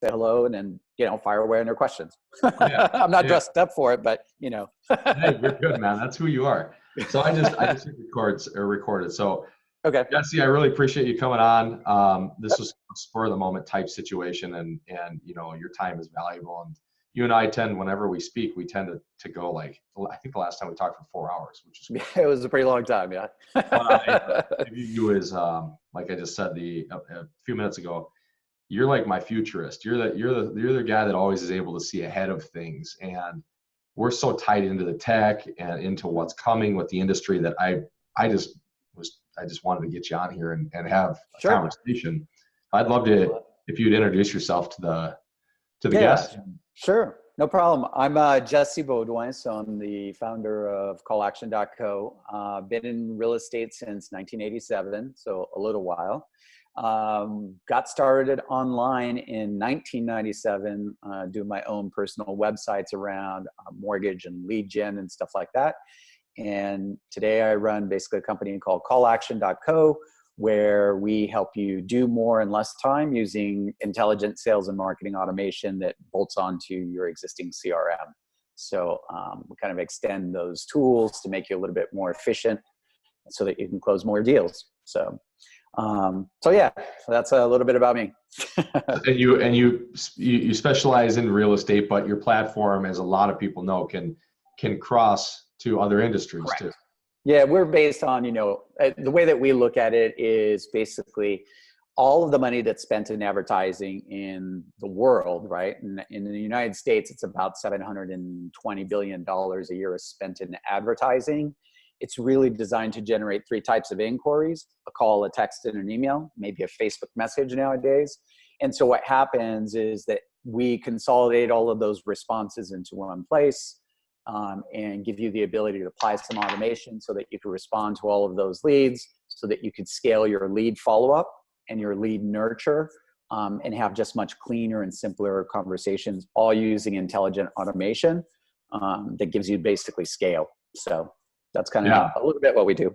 say hello, and then, fire away on your questions. Yeah. I'm not Yeah. dressed up for it, but Hey, you're good, man. That's who you are. So I just hit recorded. So Okay. Jesse, I really appreciate you coming on. This Yep. was a spur of the moment type situation, and your time is valuable. And you and I tend, whenever we speak, we tend to go like, I think the last time we talked for 4 hours, which is Yeah, great. it was a pretty long time. Yeah. But I view you as, like I just said a few minutes ago, you're like my futurist. You're the guy that always is able to see ahead of things, and we're so tied into the tech and into what's coming with the industry that I just wanted to get you on here and have a Sure. conversation. I'd love to, if you'd introduce yourself to the Yeah, guests. sure. No problem. I'm Jessie Beaudoin, so I'm the founder of callaction.co. Been in real estate since 1987, so a little while. Got started online in 1997, doing my own personal websites around mortgage and lead gen and stuff like that. And today I run basically a company called callaction.co, where we help you do more in less time using intelligent sales and marketing automation that bolts onto your existing CRM. So we kind of extend those tools to make you a little bit more efficient so that you can close more deals. So yeah, so that's a little bit about me. And you specialize in real estate, but your platform, as a lot of people know, can cross to other industries. Correct. Too. Yeah, we're based on, the way that we look at it is basically all of the money that's spent in advertising in the world, right? And in the United States, it's about $720 billion a year is spent in advertising. It's really designed to generate three types of inquiries: a call, a text, and an email, maybe a Facebook message nowadays. And so what happens is that we consolidate all of those responses into one place, and give you the ability to apply some automation so that you can respond to all of those leads, so that you could scale your lead follow-up and your lead nurture, and have just much cleaner and simpler conversations, all using intelligent automation that gives you basically scale. So that's kind of a little bit what we do.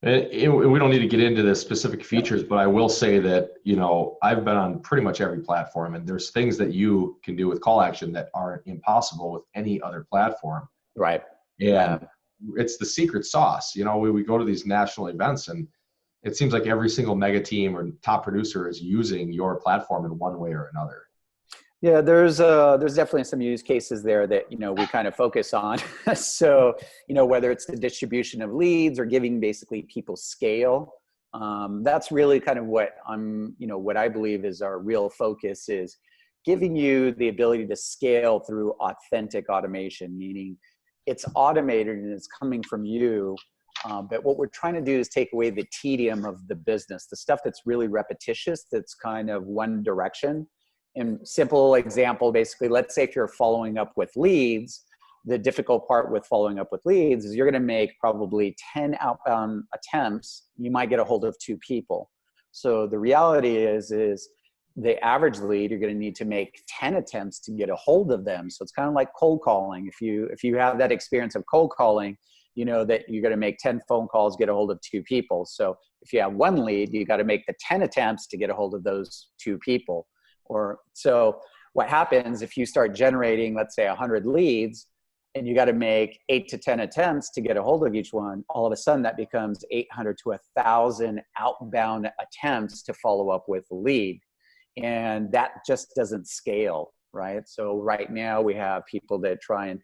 We don't need to get into the specific features, but I will say that, I've been on pretty much every platform, and there's things that you can do with call action that aren't impossible with any other platform. Right. And it's the secret sauce. We go to these national events, and it seems like every single mega team or top producer is using your platform in one way or another. Yeah, there's definitely some use cases there that, we kind of focus on. So, whether it's the distribution of leads or giving basically people scale, that's really kind of what what I believe is our real focus, is giving you the ability to scale through authentic automation, meaning it's automated and it's coming from you. But what we're trying to do is take away the tedium of the business, the stuff that's really repetitious, that's kind of one direction. And simple example, basically, let's say if you're following up with leads, the difficult part with following up with leads is you're going to make probably 10 outbound attempts. You might get a hold of 2 people. So the reality is the average lead, you're going to need to make 10 attempts to get a hold of them. So it's kind of like cold calling. If you have that experience of cold calling, you know that you're going to make 10 phone calls, get a hold of 2 people. So if you have 1 lead, you got to make the 10 attempts to get a hold of those 2 people. So what happens if you start generating, let's say 100 leads, and you got to make 8 to 10 attempts to get a hold of each one, all of a sudden that becomes 800 to 1,000 outbound attempts to follow up with a lead. And that just doesn't scale, right? So right now we have people that try and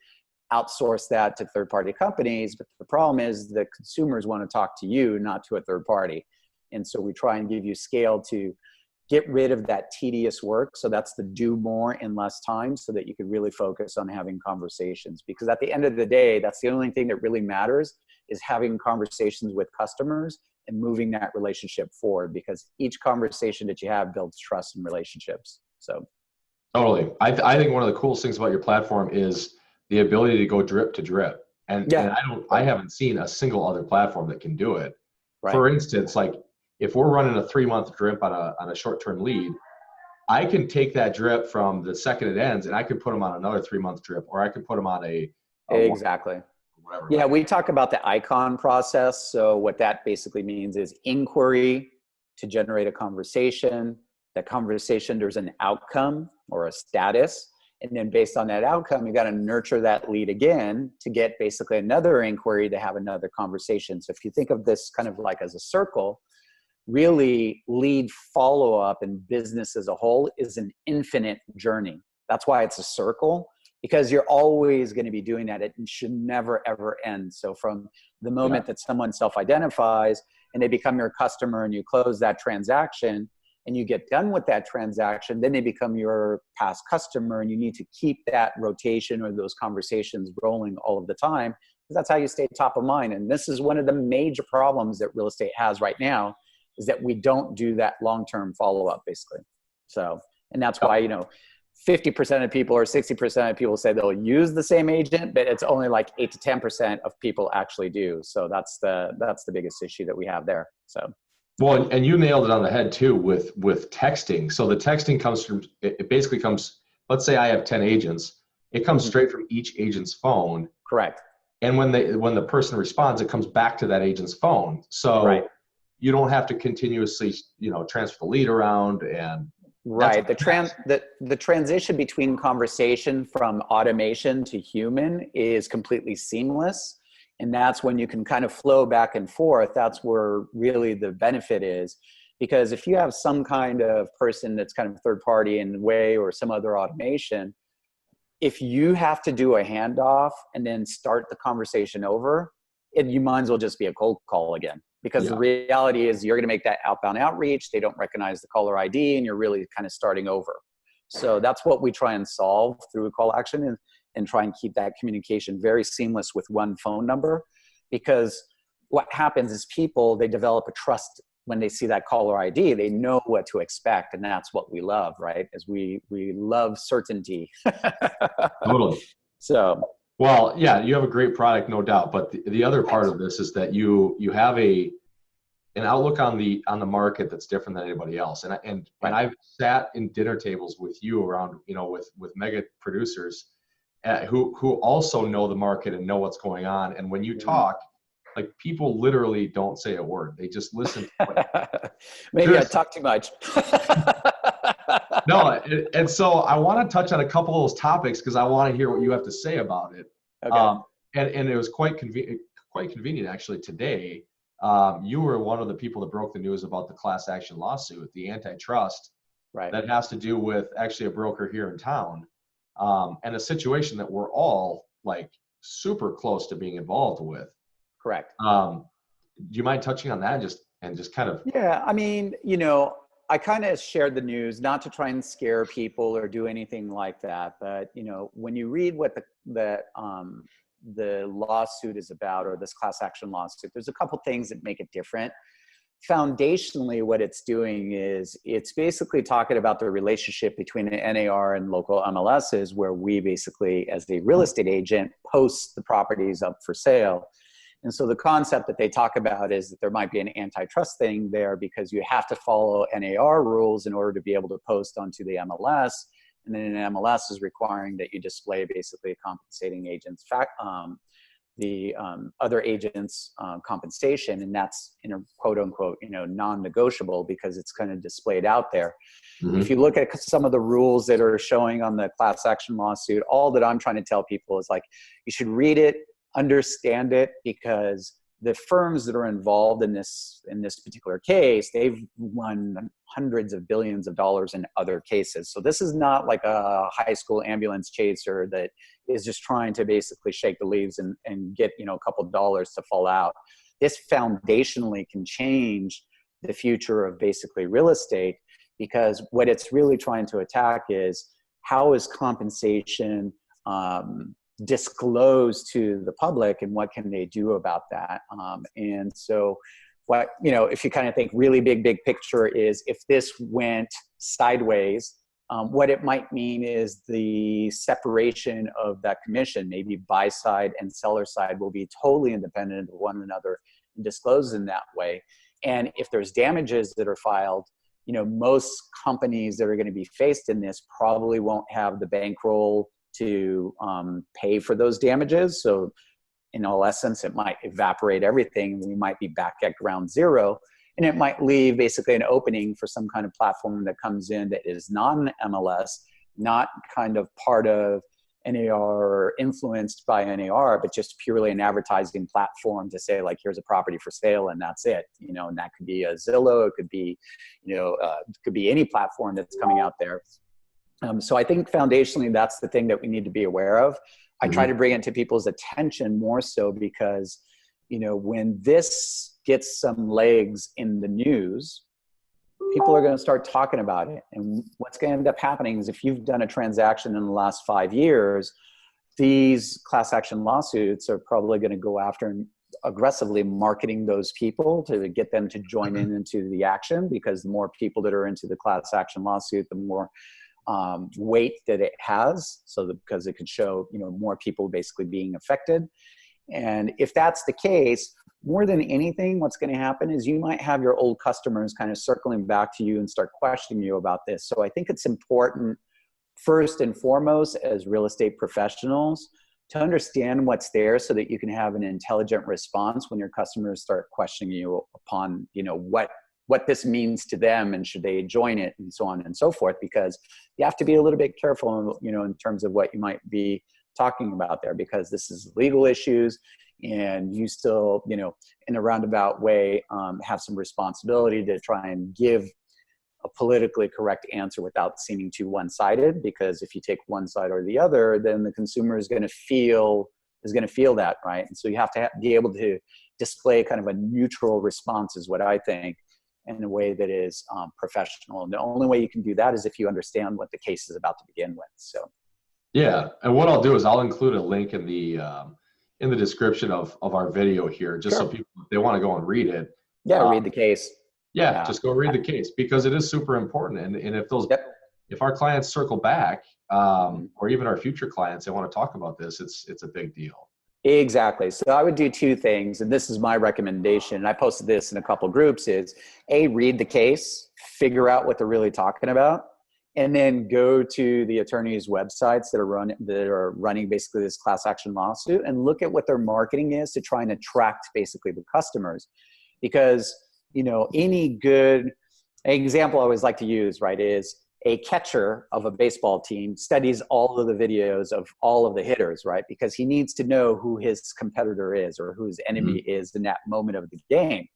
outsource that to third-party companies, but the problem is the consumers want to talk to you, not to a third party. And so we try and give you scale to get rid of that tedious work. So that's the do more in less time, so that you could really focus on having conversations. Because at the end of the day, that's the only thing that really matters, is having conversations with customers and moving that relationship forward, because each conversation that you have builds trust and relationships. So totally. I think one of the coolest things about your platform is the ability to go drip to drip. And I haven't seen a single other platform that can do it. Right. For instance, like if we're running a 3-month drip on a short-term lead, I can take that drip from the second it ends and I can put them on another 3-month drip, or I can put them on a exactly. Whatever. Yeah, we talk about the icon process. So what that basically means is inquiry to generate a conversation. That conversation, there's an outcome or a status. And then based on that outcome, you got to nurture that lead again to get basically another inquiry to have another conversation. So if you think of this kind of like as a circle, really lead follow-up and business as a whole is an infinite journey. That's why it's a circle, because you're always going to be doing that. It should never, ever end. So from the moment that someone self-identifies and they become your customer and you close that transaction and you get done with that transaction, then they become your past customer, and you need to keep that rotation or those conversations rolling all of the time, because that's how you stay top of mind. And this is one of the major problems that real estate has right now, is that we don't do that long-term follow-up basically. So, and that's why, 50% of people or 60% of people say they'll use the same agent, but it's only like 8 to 10% of people actually do. So that's the biggest issue that we have there. So. Well, and you nailed it on the head too with texting. So the texting comes from, it basically comes, let's say I have 10 agents, it comes straight from each agent's phone. Correct. And when the person responds, it comes back to that agent's phone. So you don't have to continuously, transfer the lead around and. Right. The transition between conversation from automation to human is completely seamless. And that's when you can kind of flow back and forth. That's where really the benefit is. Because if you have some kind of person that's kind of third party in a way, or some other automation, if you have to do a handoff and then start the conversation over, you might as well just be a cold call again. Because the reality is you're going to make that outbound outreach. They don't recognize the caller ID, and you're really kind of starting over. So that's what we try and solve through a call action, and try and keep that communication very seamless with one phone number. Because what happens is they develop a trust when they see that caller ID. They know what to expect, and that's what we love, right? As we love certainty. Totally. So. Well, yeah, you have a great product, no doubt. But the other part of this is that you have an outlook on the market that's different than anybody else. And I've sat in dinner tables with you around, with mega producers who also know the market and know what's going on. And when you talk, like, people literally don't say a word; they just listen. Maybe I talk too much. No, and so I want to touch on a couple of those topics because I want to hear what you have to say about it. Okay. And it was quite convenient actually today. You were one of the people that broke the news about the class action lawsuit, the antitrust, that has to do with actually a broker here in town, and a situation that we're all like super close to being involved with. Correct. Do you mind touching on that and just kind of? Yeah, I mean, I kind of shared the news, not to try and scare people or do anything like that. But, when you read what the lawsuit is about, or this class action lawsuit, there's a couple things that make it different. Foundationally, what it's doing is it's basically talking about the relationship between an NAR and local MLSs, where we basically, as a real estate agent, post the properties up for sale. And so the concept that they talk about is that there might be an antitrust thing there, because you have to follow NAR rules in order to be able to post onto the MLS. And then an MLS is requiring that you display basically a compensating agent's the other agent's compensation. And that's in a quote unquote, non-negotiable, because it's kind of displayed out there. Mm-hmm. If you look at some of the rules that are showing on the class action lawsuit, all that I'm trying to tell people is like, you should read it, understand it, because the firms that are involved in this particular case, they've won hundreds of billions of dollars in other cases. So this is not like a high school ambulance chaser that is just trying to basically shake the leaves and get, a couple of dollars to fall out. This foundationally can change the future of basically real estate, because what it's really trying to attack is, how is compensation disclosed to the public, and what can they do about that? And so what, if you kind of think really big picture, is if this went sideways, what it might mean is the separation of that commission, maybe buy side and seller side will be totally independent of one another and disclosed in that way. And if there's damages that are filed, most companies that are going to be faced in this probably won't have the bankroll to pay for those damages. So in all essence, it might evaporate everything. We might be back at ground zero, and it might leave basically an opening for some kind of platform that comes in that is non-MLS, not kind of part of NAR or influenced by NAR, but just purely an advertising platform to say, like, here's a property for sale and that's it, you know, and that could be a Zillow, it could be, you know, it could be any platform that's coming out there. So I think foundationally, that's the thing that we need to be aware of. I try to bring it to people's attention more so because, you know, when this gets some legs in the news, people are going to start talking about it. And what's going to end up happening is if you've done a transaction in the last 5 years, these class action lawsuits are probably going to go after and aggressively marketing those people to get them to join in into the action, because the more people that are into the class action lawsuit, the more weight that it has. So because it could show, you know, more people basically being affected. And if that's the case, more than anything, what's going to happen is you might have your old customers kind of circling back to you and start questioning you about this. So I think it's important, first and foremost, as real estate professionals, to understand what's there so that you can have an intelligent response when your customers start questioning you upon, you know, what this means to them and should they join it and so on and so forth, because you have to be a little bit careful, you know, in terms of what you might be talking about there, because this is legal issues and you still, you know, in a roundabout way, have some responsibility to try and give a politically correct answer without seeming too one-sided, because if you take one side or the other, then the consumer is going to feel that, right? And so you have to be able to display kind of a neutral response is what I think, in a way that is professional. And the only way you can do that is if you understand what the case is about to begin with. So. Yeah, and what I'll do is I'll include a link in the description of our video here, just so people, if they want to go and read it. Yeah, read the case. Yeah, just go read the case, because it is super important. And if those, if our clients circle back, or even our future clients, they want to talk about this, it's a big deal. Exactly. So I would do two things, and this is my recommendation, and I posted this in a couple groups, is read the case, figure out what they're really talking about, and then go to the attorneys' websites that are running basically this class action lawsuit and look at what their marketing is to try and attract basically the customers. Because, you know, any good example I always like to use, right, is a catcher of a baseball team studies all of the videos of all of the hitters, right? Because he needs to know who his competitor is or who his enemy is in that moment of the game.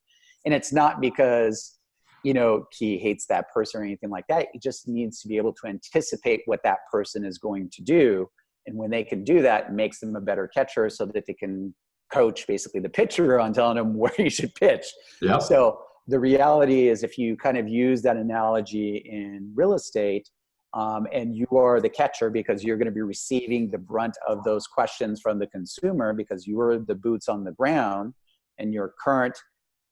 And it's not because, you know, he hates that person or anything like that. He just needs to be able to anticipate what that person is going to do. And when they can do that, it makes them a better catcher so that they can coach basically the pitcher on telling him where he should pitch. Yep. So the reality is, if you kind of use that analogy in real estate, and you are the catcher because you're going to be receiving the brunt of those questions from the consumer, because you're the boots on the ground, and your current,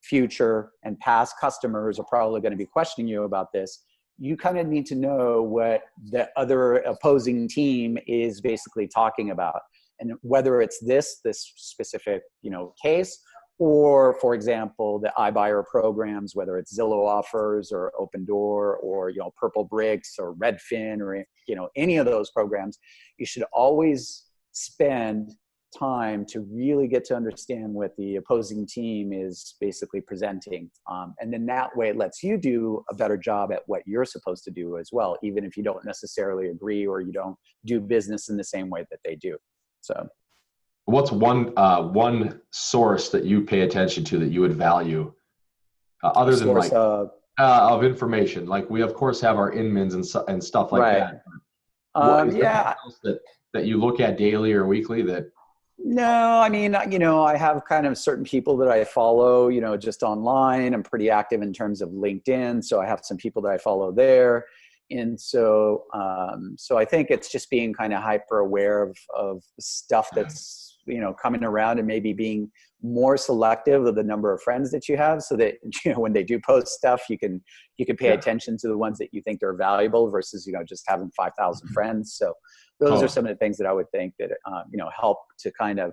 future, and past customers are probably going to be questioning you about this. You kind of need to know what the other opposing team is basically talking about, and whether it's this specific, you know, case, or, for example, the iBuyer programs, whether it's Zillow offers or Open Door or, you know, Purple Bricks or Redfin or, you know, any of those programs. You should always spend time to really get to understand what the opposing team is basically presenting. And then that way it lets you do a better job at what you're supposed to do as well, even if you don't necessarily agree or you don't do business in the same way that they do. So. What's one source that you pay attention to that you would value, other than like of information? Like, we of course have our Inmans and stuff like that. Is there anything else that you look at daily or weekly that? No, I mean, you know, I have kind of certain people that I follow, you know, just online. I'm pretty active in terms of LinkedIn, so I have some people that I follow there. And so, so I think it's just being kind of hyper aware of stuff that's, you know, coming around, and maybe being more selective of the number of friends that you have, so that, you know, when they do post stuff, you can pay attention to the ones that you think are valuable versus, you know, just having 5,000 friends. So those are some of the things that I would think that, you know, help to kind of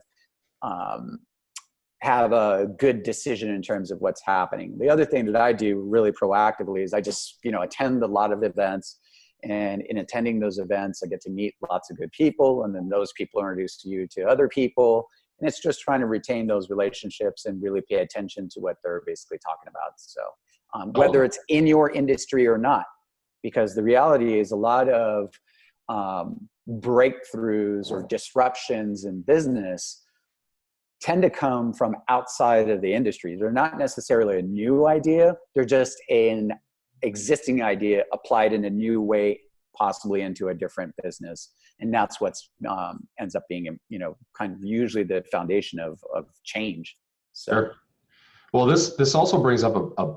have a good decision in terms of what's happening. The other thing that I do really proactively is I just, you know, attend a lot of events. And in attending those events, I get to meet lots of good people, and then those people introduce you to other people. And it's just trying to retain those relationships and really pay attention to what they're basically talking about. So whether it's in your industry or not, because the reality is a lot of breakthroughs or disruptions in business tend to come from outside of the industry. They're not necessarily a new idea. They're just an existing idea applied in a new way, possibly into a different business. And that's what's ends up being, kind of usually the foundation of change. So. Sure. Well, this also brings up a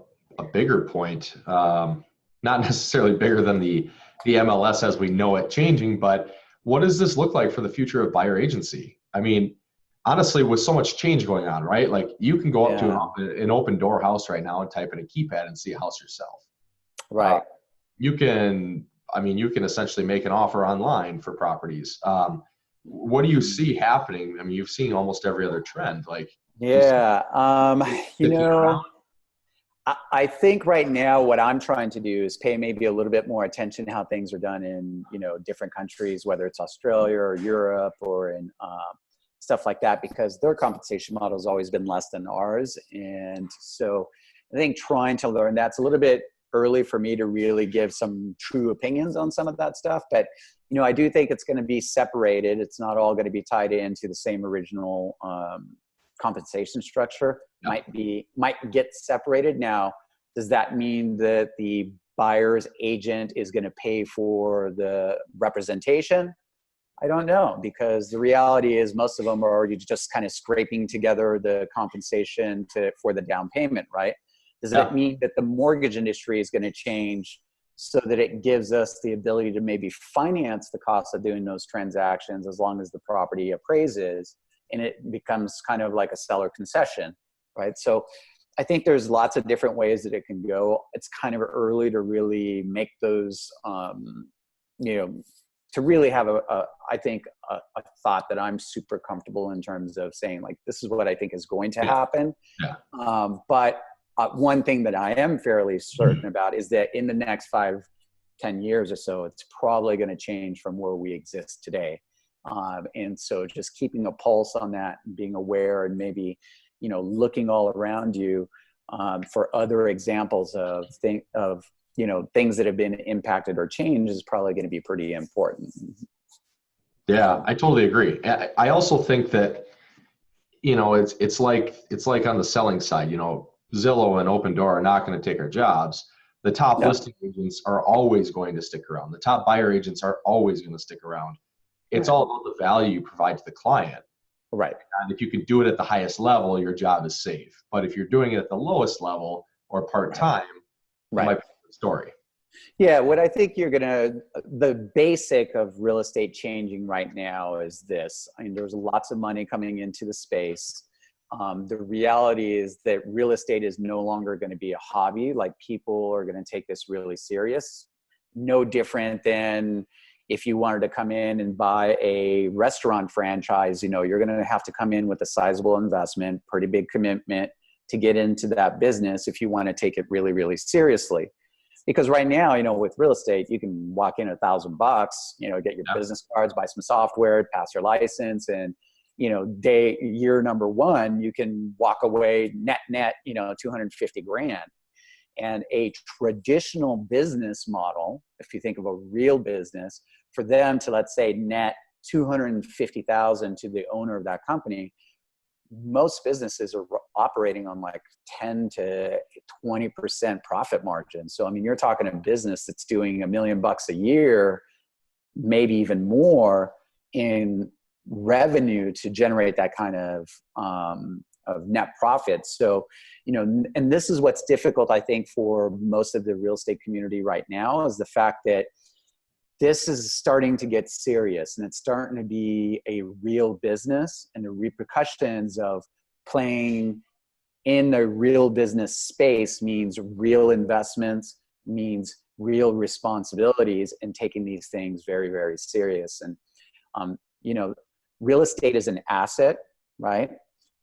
bigger point, not necessarily bigger than the MLS as we know it changing, but what does this look like for the future of buyer agency? I mean, honestly, with so much change going on, right? Like you can go up to an open door house right now and type in a keypad and see a house yourself. Right. You can essentially make an offer online for properties. What do you see happening? I mean, you've seen almost every other trend. Like, I think right now what I'm trying to do is pay maybe a little bit more attention to how things are done in, different countries, whether it's Australia or Europe or in stuff like that, because their compensation model has always been less than ours. And so I think trying to learn that's a little bit early for me to really give some true opinions on some of that stuff. But, I do think it's going to be separated. It's not all going to be tied into the same original compensation structure. Might get separated. Now, does that mean that the buyer's agent is going to pay for the representation? I don't know, because the reality is most of them are already just kind of scraping together the compensation for the down payment, right? Does it mean that the mortgage industry is going to change so that it gives us the ability to maybe finance the cost of doing those transactions as long as the property appraises and it becomes kind of like a seller concession, right? So I think there's lots of different ways that it can go. It's kind of early to really make those, to really have a thought that I'm super comfortable in terms of saying, like, this is what I think is going to happen. Yeah. But one thing that I am fairly certain about is that in the next 5-10 years or so, it's probably going to change from where we exist today. And so just keeping a pulse on that and being aware and maybe, looking all around you for other examples of things that have been impacted or changed is probably going to be pretty important. Yeah, I totally agree. I also think that, it's like on the selling side, Zillow and Open Door are not going to take our jobs. The top listing agents are always going to stick around. The top buyer agents are always going to stick around. It's all about the value you provide to the client. Right. And if you can do it at the highest level, your job is safe. But if you're doing it at the lowest level or part-time, it might be a different story. Yeah, what I think the basic of real estate changing right now is this. I mean, there's lots of money coming into the space. The reality is that real estate is no longer going to be a hobby. Like, people are going to take this really serious. No different than if you wanted to come in and buy a restaurant franchise, you're going to have to come in with a sizable investment, pretty big commitment to get into that business if you want to take it really, really seriously. Because right now, with real estate, you can walk in $1,000, get your business cards, buy some software, pass your license, and year number one, you can walk away net, $250,000. And a traditional business model, if you think of a real business, for them to, let's say, net $250,000 to the owner of that company, most businesses are operating on like 10 to 20% profit margin. So, I mean, you're talking a business that's doing $1 million a year, maybe even more in revenue to generate that kind of net profit. So, and this is what's difficult, I think, for most of the real estate community right now, is the fact that this is starting to get serious and it's starting to be a real business, and the repercussions of playing in the real business space means real investments, means real responsibilities, and taking these things very, very serious. And, real estate is an asset, right?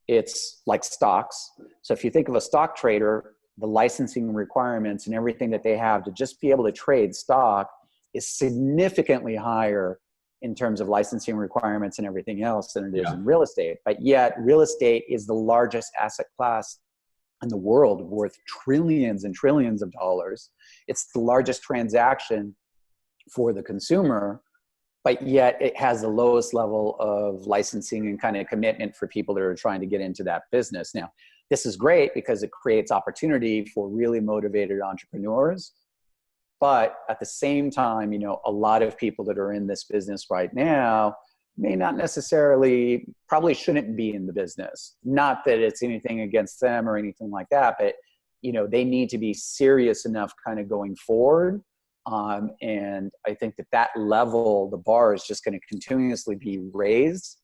It's like stocks. So if you think of a stock trader, the licensing requirements and everything that they have to just be able to trade stock is significantly higher in terms of licensing requirements and everything else than it is in real estate. But yet real estate is the largest asset class in the world, worth trillions and trillions of dollars. It's the largest transaction for the consumer. but yet it has the lowest level of licensing and kind of commitment for people that are trying to get into that business. Now, this is great because it creates opportunity for really motivated entrepreneurs. But at the same time, you know, a lot of people that are in this business right now may not necessarily, probably shouldn't be in the business. Not that it's anything against them or anything like that, but, you know, they need to be serious enough kind of going forward. And I think that level, the bar is just going to continuously be raised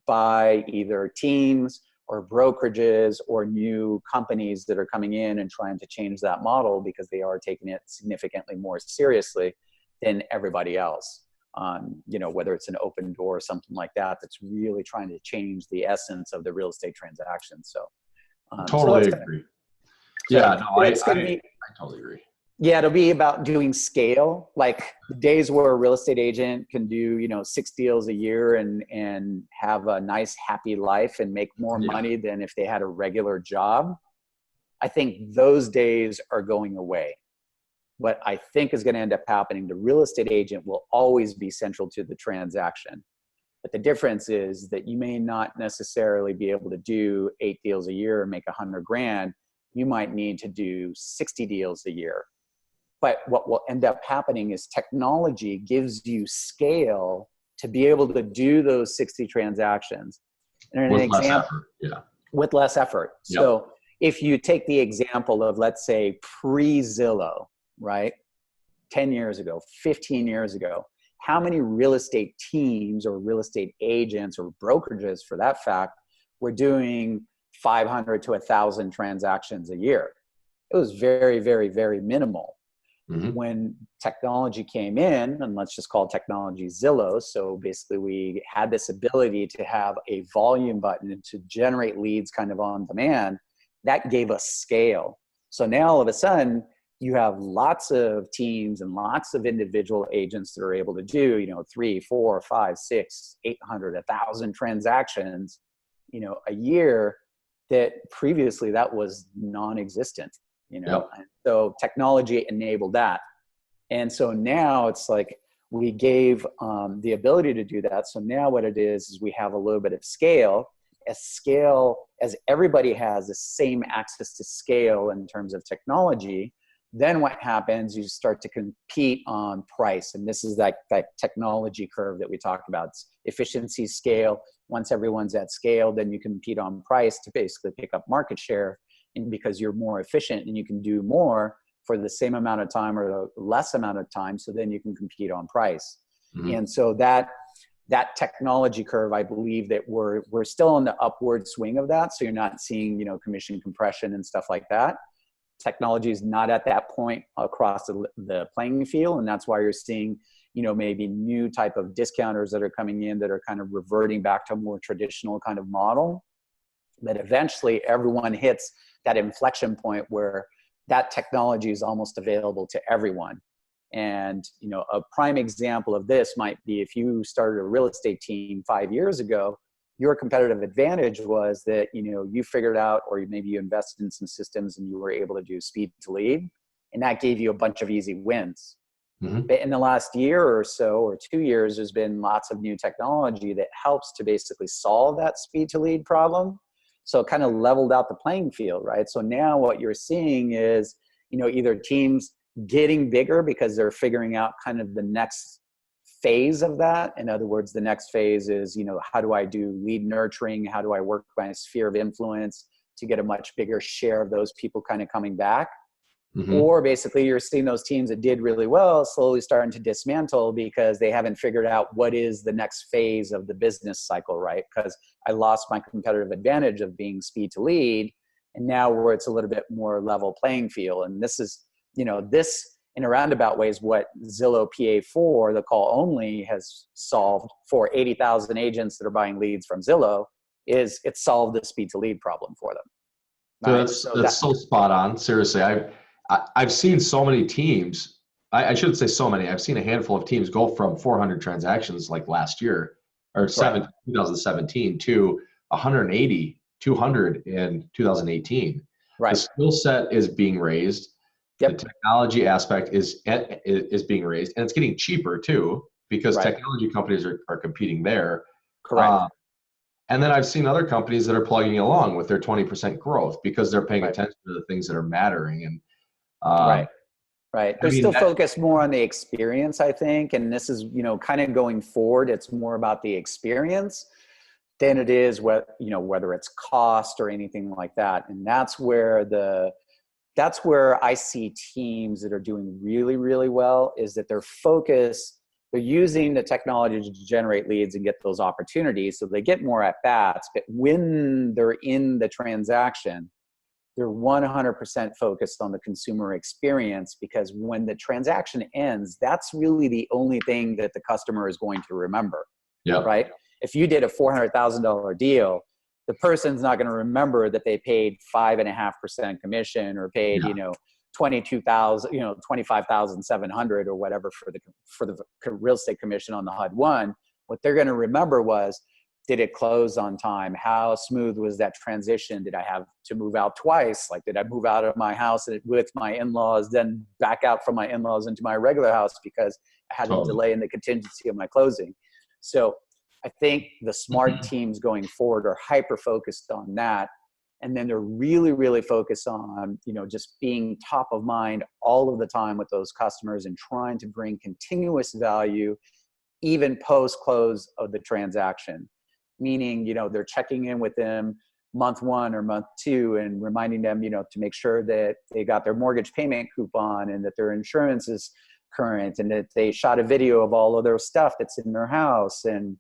by either teams or brokerages or new companies that are coming in and trying to change that model because they are taking it significantly more seriously than everybody else. You know, whether it's an open door or something like that, that's really trying to change the essence of the real estate transaction. So totally agree. Yeah, no, I totally agree. Yeah, it'll be about doing scale, like the days where a real estate agent can do, you know, 6 deals a year and have a nice, happy life and make more money than if they had a regular job. I think those days are going away. What I think is going to end up happening, the real estate agent will always be central to the transaction. But the difference is that you may not necessarily be able to do 8 deals a year and make $100,000. You might need to do 60 deals a year. But what will end up happening is technology gives you scale to be able to do those 60 transactions. And with less effort. With less effort. Yep. So if you take the example of, let's say, pre-Zillow, right? 10 years ago, 15 years ago, how many real estate teams or real estate agents or brokerages, for that fact, were doing 500 to 1,000 transactions a year? It was very, very, very minimal. Mm-hmm. When technology came in, and let's just call technology Zillow. So basically we had this ability to have a volume button to generate leads kind of on demand. That gave us scale. So now all of a sudden you have lots of teams and lots of individual agents that are able to do, you know, 3, 4, 5, 6, 800, 1,000 transactions, you know, a year, that previously that was non-existent. You know, and so technology enabled that. And so now it's like we gave the ability to do that. So now what it is we have a little bit of scale. As everybody has the same access to scale in terms of technology, then what happens, you start to compete on price. And this is that technology curve that we talked about. It's efficiency, scale. Once everyone's at scale, then you compete on price to basically pick up market share. And because you're more efficient and you can do more for the same amount of time or less amount of time, so then you can compete on price. Mm-hmm. And so that technology curve, I believe that we're still on the upward swing of that. So you're not seeing, you know, commission compression and stuff like that. Technology is not at that point across the playing field, and that's why you're seeing, you know, maybe new type of discounters that are coming in that are kind of reverting back to a more traditional kind of model. But eventually everyone hits that inflection point where that technology is almost available to everyone. And, you know, a prime example of this might be if you started a real estate team 5 years ago, your competitive advantage was that, you know, you figured out, or maybe you invested in some systems and you were able to do speed to lead, and that gave you a bunch of easy wins. Mm-hmm. But in the last year or so, or 2 years, there's been lots of new technology that helps to basically solve that speed to lead problem. So it kind of leveled out the playing field, right? So now what you're seeing is, you know, either teams getting bigger because they're figuring out kind of the next phase of that. In other words, the next phase is, you know, how do I do lead nurturing? How do I work my sphere of influence to get a much bigger share of those people kind of coming back? Mm-hmm. Or basically you're seeing those teams that did really well slowly starting to dismantle because they haven't figured out what is the next phase of the business cycle, right? Because I lost my competitive advantage of being speed to lead, and now where it's a little bit more level playing field. And this is, you know, this in a roundabout way is what Zillow PA4, the call only, has solved for 80,000 agents that are buying leads from Zillow. Is it solved the speed to lead problem for them? Right? That's so spot on. Seriously, I've seen so many teams. I shouldn't say so many. I've seen a handful of teams go from 400 transactions like last year or 2017 to 180, 200 in 2018. Right. The skill set is being raised. Yep. The technology aspect is being raised, and it's getting cheaper too. because Right. technology companies are competing there. Correct. And then I've seen other companies that are plugging along with their 20% growth because they're paying Right. attention to the things that are mattering. And Right. Right. I They're mean, still focused more on the experience, I think. And this is, kind of going forward, it's more about the experience than it is whether it's cost or anything like that. And that's where I see teams that are doing really, really well, is that they're using the technology to generate leads and get those opportunities. So they get more at bats, but when they're in the transaction, they're 100% focused on the consumer experience, because when the transaction ends, that's really the only thing that the customer is going to remember. yeah. Right? If you did a $400,000 deal, the person's not going to remember that they paid 5.5% commission or paid, 25,700 or whatever for the real estate commission on the HUD-1. What they're going to remember was, did it close on time? How smooth was that transition? Did I have to move out twice? Like, did I move out of my house with my in-laws, then back out from my in-laws into my regular house because I had a delay in the contingency of my closing? So I think the smart teams going forward are hyper-focused on that. And then they're really, really focused on, just being top of mind all of the time with those customers and trying to bring continuous value, even post-close of the transaction. Meaning, they're checking in with them month 1 or month 2 and reminding them, to make sure that they got their mortgage payment coupon and that their insurance is current and that they shot a video of all of their stuff that's in their house. And,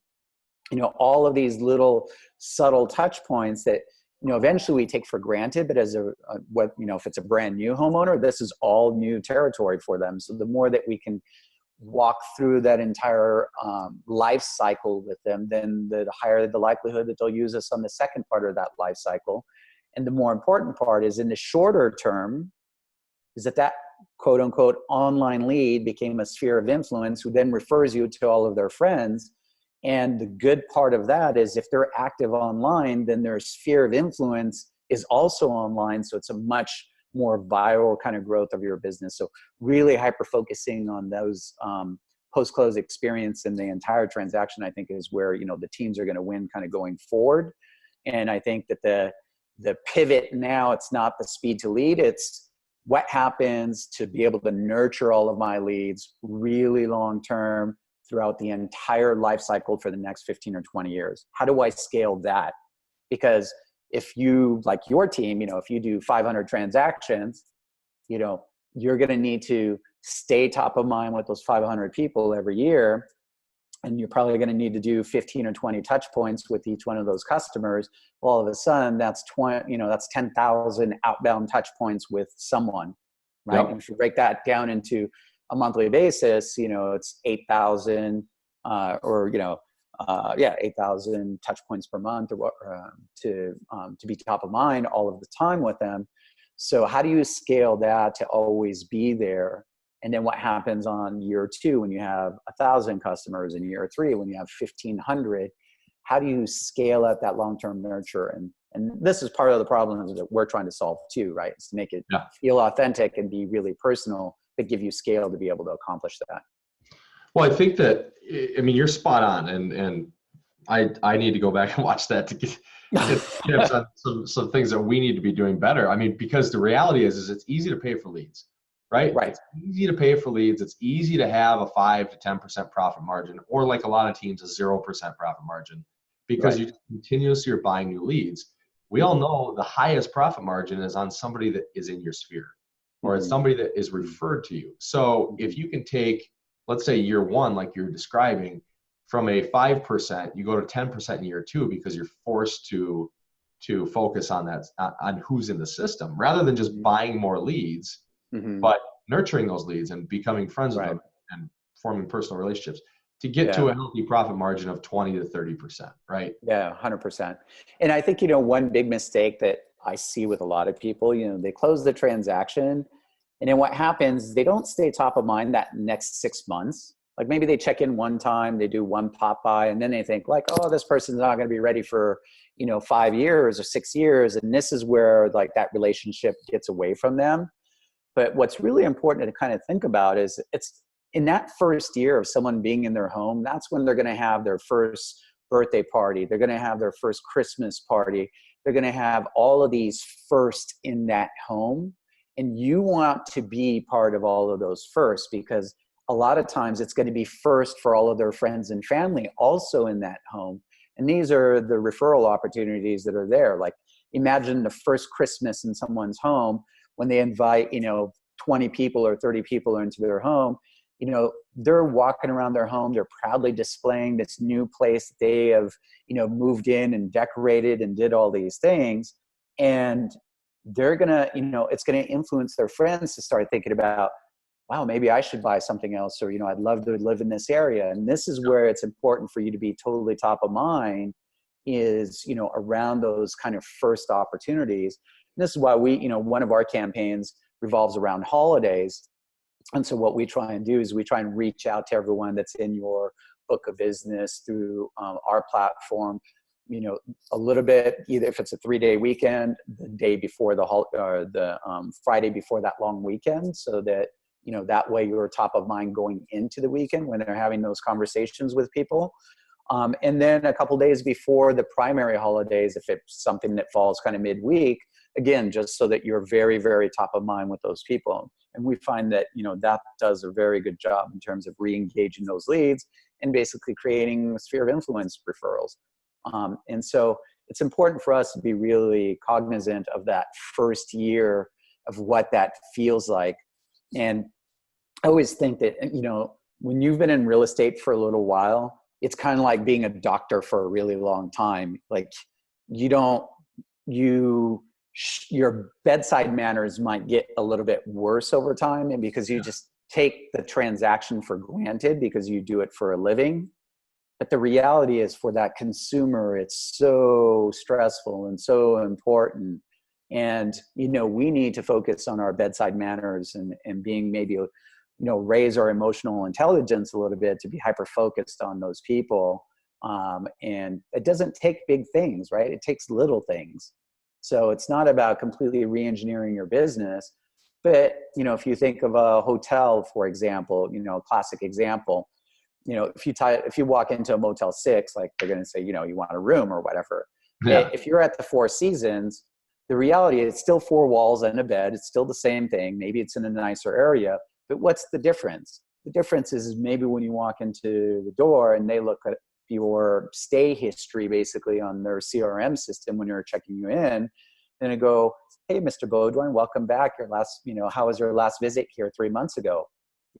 all of these little subtle touch points that, eventually we take for granted, but as if it's a brand new homeowner, this is all new territory for them. So the more that we can walk through that entire life cycle with them, then the higher the likelihood that they'll use us on the second part of that life cycle. And the more important part is, in the shorter term, is that quote unquote online lead became a sphere of influence who then refers you to all of their friends. And the good part of that is, if they're active online, then their sphere of influence is also online. So it's a much more viral kind of growth of your business. So really hyper focusing on those post-close experience in the entire transaction, I think, is where, the teams are going to win kind of going forward. And I think that the pivot now, it's not the speed to lead, it's what happens to be able to nurture all of my leads really long term throughout the entire life cycle for the next 15 or 20 years. How do I scale that? Because if you, like your team, if you do 500 transactions, you're going to need to stay top of mind with those 500 people every year. And you're probably going to need to do 15 or 20 touch points with each one of those customers. Well, all of a sudden that's 10,000 outbound touch points with someone, right? Yep. And if you break that down into a monthly basis, it's 8,000 8,000 touch points per month to be top of mind all of the time with them. So how do you scale that to always be there? And then what happens on year 2 when you have 1,000 customers, and year 3 when you have 1,500? How do you scale up that long-term nurture? And this is part of the problem that we're trying to solve too, right? Is to make it feel authentic and be really personal, but give you scale to be able to accomplish that. Well, I think that, you're spot on, and I need to go back and watch that to get tips on some things that we need to be doing better. Because the reality is it's easy to pay for leads, right? It's easy to pay for leads. It's easy to have a 5 to 10% profit margin, or like a lot of teams, a 0% profit margin, because you continuously are buying new leads. We all know the highest profit margin is on somebody that is in your sphere, or it's somebody that is referred to you. So if you can take, let's say year 1, like you're describing, from a 5%, you go to 10% in year 2 because you're forced to focus on that, on who's in the system, rather than just buying more leads, but nurturing those leads and becoming friends with them and forming personal relationships to get to a healthy profit margin of 20 to 30%, right? Yeah, 100%. And I think, one big mistake that I see with a lot of people, they close the transaction, and then what happens, they don't stay top of mind that next 6 months. Like maybe they check in one time, they do one pop by, and then they think like, oh, this person's not going to be ready for, 5 years or 6 years. And this is where like that relationship gets away from them. But what's really important to kind of think about is in that first year of someone being in their home, that's when they're going to have their first birthday party. They're going to have their first Christmas party. They're going to have all of these first in that home. And you want to be part of all of those first, because a lot of times it's going to be first for all of their friends and family also in that home. And these are the referral opportunities that are there. Like, imagine the first Christmas in someone's home when they invite, 20 people or 30 people into their home. They're walking around their home. They're proudly displaying this new place that they have, moved in and decorated and did all these things. And they're going to, it's going to influence their friends to start thinking about, wow, maybe I should buy something else, or, I'd love to live in this area. And this is where it's important for you to be totally top of mind, is, around those kind of first opportunities. And this is why one of our campaigns revolves around holidays. And so what we try and do is we try and reach out to everyone that's in your book of business through our platform, a little bit, either if it's a 3-day weekend, the day before the Friday before that long weekend, so that, that way you're top of mind going into the weekend when they're having those conversations with people. And then a couple days before the primary holidays, if it's something that falls kind of midweek, again, just so that you're very, very top of mind with those people. And we find that, that does a very good job in terms of re-engaging those leads and basically creating a sphere of influence referrals. And so it's important for us to be really cognizant of that first year of what that feels like. And I always think that, when you've been in real estate for a little while, it's kind of like being a doctor for a really long time. Like, your bedside manners might get a little bit worse over time, and because you just take the transaction for granted because you do it for a living. But the reality is, for that consumer, it's so stressful and so important. And, we need to focus on our bedside manners and being maybe, raise our emotional intelligence a little bit to be hyper-focused on those people. And it doesn't take big things, right? It takes little things. So it's not about completely re-engineering your business. But, if you think of a hotel, for example, a classic example, if you walk into a Motel 6, like, they're going to say, you want a room or whatever. Yeah. If you're at the Four Seasons, the reality is it's still 4 walls and a bed. It's still the same thing. Maybe it's in a nicer area, but what's the difference? The difference is maybe when you walk into the door and they look at your stay history, basically on their CRM system when you're checking you in, and they go, hey, Mr. Beaudoin, welcome back. How was your last visit here 3 months ago?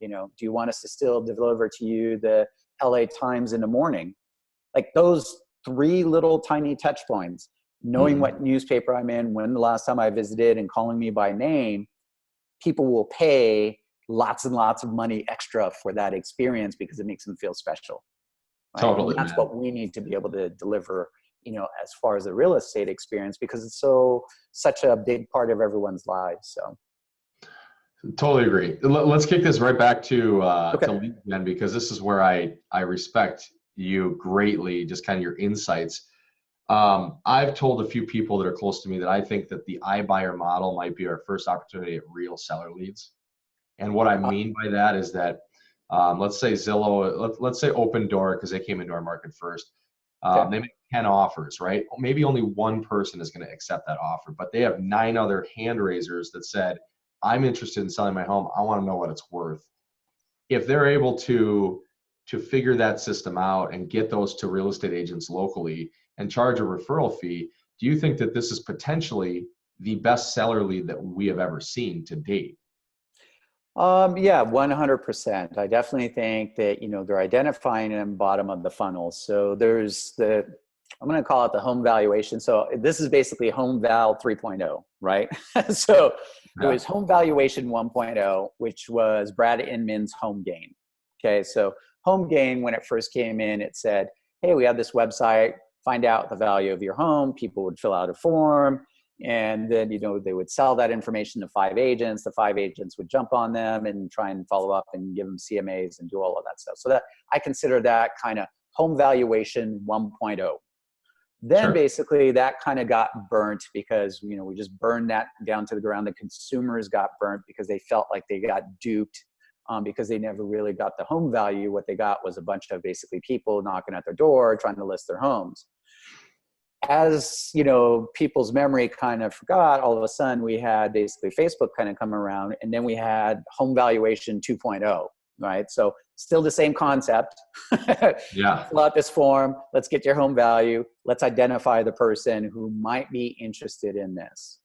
Do you want us to still deliver to you the LA Times in the morning? Like, those 3 little tiny touch points, knowing what newspaper I'm in, when the last time I visited, and calling me by name, people will pay lots and lots of money extra for that experience because it makes them feel special. Right? Totally. And that's what we need to be able to deliver, as far as the real estate experience, because it's such a big part of everyone's lives. So. Totally agree. Let's kick this right back to lead gen, because this is where I respect you greatly, just kind of your insights. I've told a few people that are close to me that I think that the iBuyer model might be our first opportunity at real seller leads. And what I mean by that is that, let's say Zillow, let's say Open Door, because they came into our market first. They make 10 offers, right? Maybe only one person is going to accept that offer, but they have 9 other hand raisers that said, I'm interested in selling my home. I want to know what it's worth. If they're able to figure that system out and get those to real estate agents locally and charge a referral fee, do you think that this is potentially the best seller lead that we have ever seen to date? Yeah, 100%. I definitely think that, they're identifying them bottom of the funnel. So there's I'm going to call it the home valuation. So this is basically home val 3.0, right? So it was home valuation 1.0, which was Brad Inman's home gain. Okay. So home gain, when it first came in, it said, hey, we have this website, find out the value of your home. People would fill out a form. And then, they would sell that information to 5 agents. The 5 agents would jump on them and try and follow up and give them CMAs and do all of that stuff. So that I consider that kind of home valuation 1.0. Then basically that kind of got burnt because, we just burned that down to the ground. The consumers got burnt because they felt like they got duped because they never really got the home value. What they got was a bunch of basically people knocking at their door trying to list their homes. As you know, people's memory kind of forgot, all of a sudden we had basically Facebook kind of come around, and then we had home valuation 2.0, right? So still the same concept. Yeah. Fill out this form, let's get your home value, let's identify the person who might be interested in this.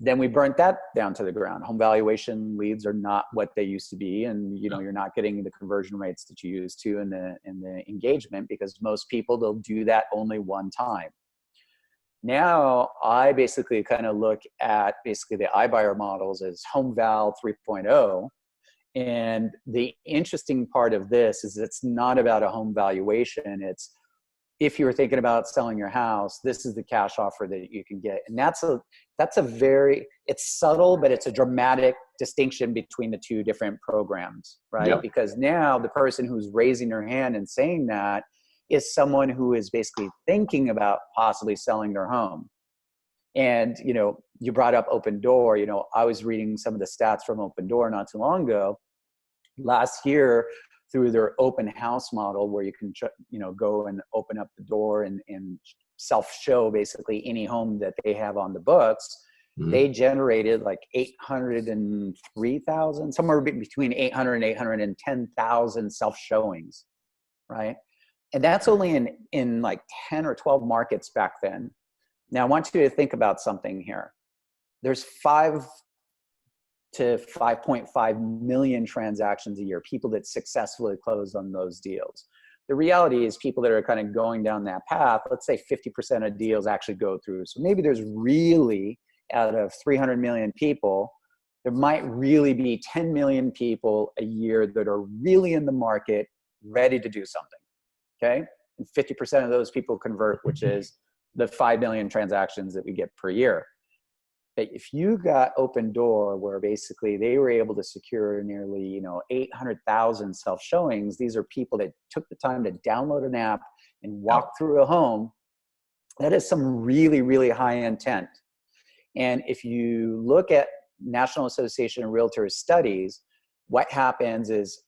Then we burnt that down to the ground. Home valuation leads are not what they used to be, and you know, you're not getting the conversion rates that you used to in the engagement, because most people, they'll do that only one time. Now, I basically kind of look at basically the iBuyer models as Home Val 3.0. And the interesting part of this is it's not about a home valuation. It's, if you were thinking about selling your house, this is the cash offer that you can get. And that's a very, it's subtle, but it's a dramatic distinction between the two different programs, right? Yep. Because now the person who's raising their hand and saying that is someone who is basically thinking about possibly selling their home. And, you know, you brought up Open Door. You know, I was reading some of the stats from Open Door not too long ago. Last year, through their open house model, where you can, you know, go and open up the door and self-show basically any home that they have on the books, they generated like 803,000, somewhere between 800 and 810,000 self-showings, right? And that's only in like 10 or 12 markets back then. Now, I want you to think about something here. There's 5 to 5.5 million transactions a year, people that successfully close on those deals. The reality is people that are kind of going down that path, let's say 50% of deals actually go through. So maybe there's really, out of 300 million people, there might really be 10 million people a year that are really in the market, ready to do something. Okay, and 50% of those people convert, which is the 5 million transactions that we get per year. But if you got Open Door, where basically they were able to secure nearly, you know, 800,000 self-showings, these are people that took the time to download an app and walk through a home. That is some really, really high intent. And if you look at National Association of Realtors studies, what happens is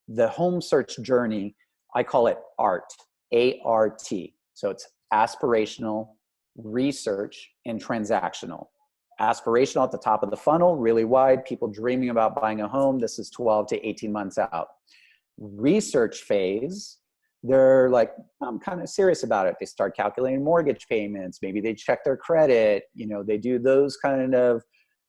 the home search journey, I call it ART, A-R-T. So it's aspirational, research, and transactional. Aspirational at the top of the funnel, really wide, people dreaming about buying a home. This is 12 to 18 months out. Research phase, they're like, I'm kind of serious about it. They start calculating mortgage payments. Maybe they check their credit. You know, they do those kind of,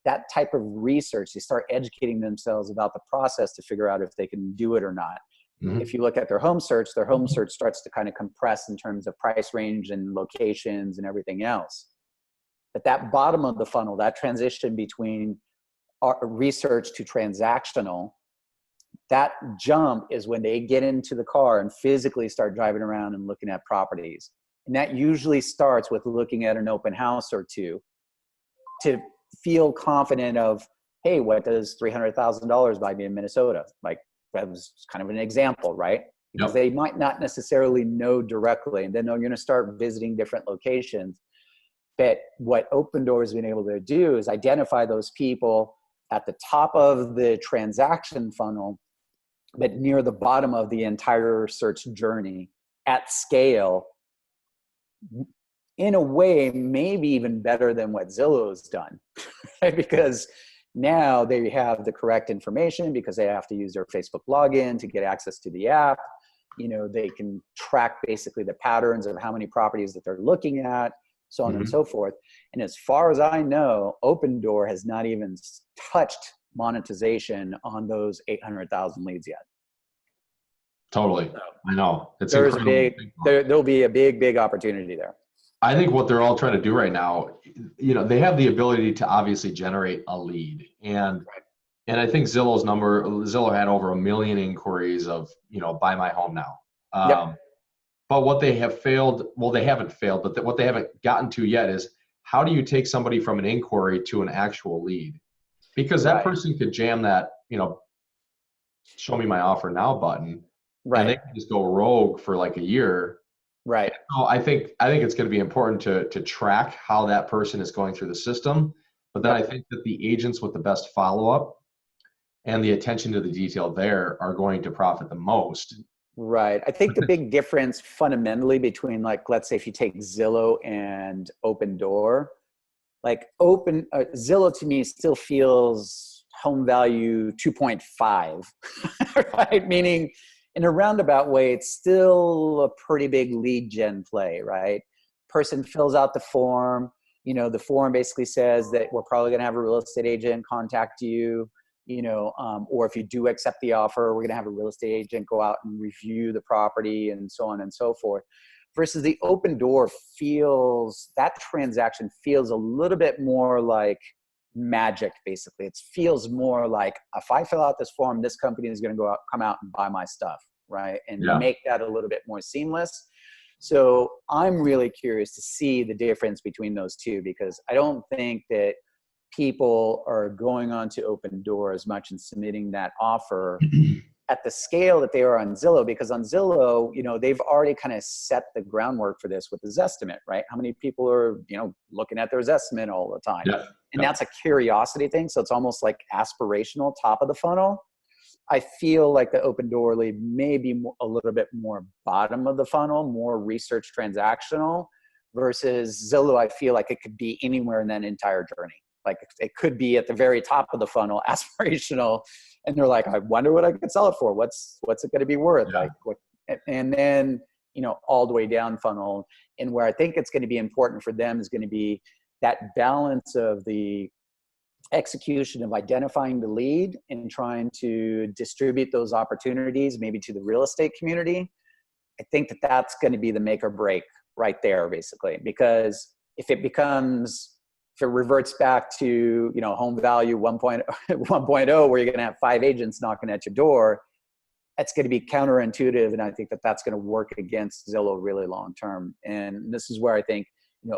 that type of research. They start educating themselves about the process to figure out if they can do it or not. If you look at their home search starts to kind of compress in terms of price range and locations and everything else. But that bottom of the funnel, that transition between research to transactional, that jump is when they get into the car and physically start driving around and looking at properties. And that usually starts with looking at an open house or two to feel confident of, hey, what does $300,000 buy me in Minnesota? Like, that was kind of an example, right? Because they might not necessarily know directly, and then they're going to start visiting different locations. But what Open Door has been able to do is identify those people at the top of the transaction funnel, but near the bottom of the entire search journey at scale, in a way, maybe even better than what Zillow's done, right? Because now they have the correct information, because they have to use their Facebook login to get access to the app. You know, they can track basically the patterns of how many properties that they're looking at, so on and so forth. And as far as I know, Open Door has not even touched monetization on those 800,000 leads yet. Totally. So, I know. It's there'll be a big opportunity there. I think what they're all trying to do right now, you know, they have the ability to obviously generate a lead. And I think Zillow had over 1 million inquiries of, you know, buy my home now. But what they have failed, well, they haven't failed, but what they haven't gotten to yet is, how do you take somebody from an inquiry to an actual lead? Because that person could jam that, you know, show me my offer now button, and they can just go rogue for like a year. Right. So I think it's going to be important to track how that person is going through the system. But then I think that the agents with the best follow-up and the attention to the detail there are going to profit the most. Right. I think the big difference fundamentally between, like, let's say if you take Zillow and Open Door, like Zillow to me still feels home value 2.5, right? Meaning in a roundabout way, it's still a pretty big lead gen play, right? Person fills out the form, the form basically says that we're probably going to have a real estate agent contact you, or if you do accept the offer, we're going to have a real estate agent go out and review the property and so on and so forth. Versus the Open Door that transaction feels a little bit more like magic, basically. It feels more like, if I fill out this form, this company is going to come out and buy my stuff, right? And make that a little bit more seamless. So I'm really curious to see the difference between those two, because I don't think that people are going on to Open Door as much and submitting that offer at the scale that they are on Zillow, because on Zillow, they've already kind of set the groundwork for this with the Zestimate, right? How many people are, looking at their Zestimate all the time? Yeah. And that's a curiosity thing. So it's almost like aspirational, top of the funnel. I feel like the Open Door lead may be a little bit more bottom of the funnel, more research transactional, versus Zillow. I feel like it could be anywhere in that entire journey. Like it could be at the very top of the funnel, aspirational, and they're like, I wonder what I could sell it for. What's it going to be worth? Yeah. Like what? And then all the way down funnel. And where I think it's going to be important for them is going to be that balance of the execution of identifying the lead and trying to distribute those opportunities maybe to the real estate community. I think that's going to be the make or break right there, basically, because if it reverts back to, home value 1.0, where you're going to have 5 agents knocking at your door, that's going to be counterintuitive. And I think that's going to work against Zillow really long term. And this is where I think,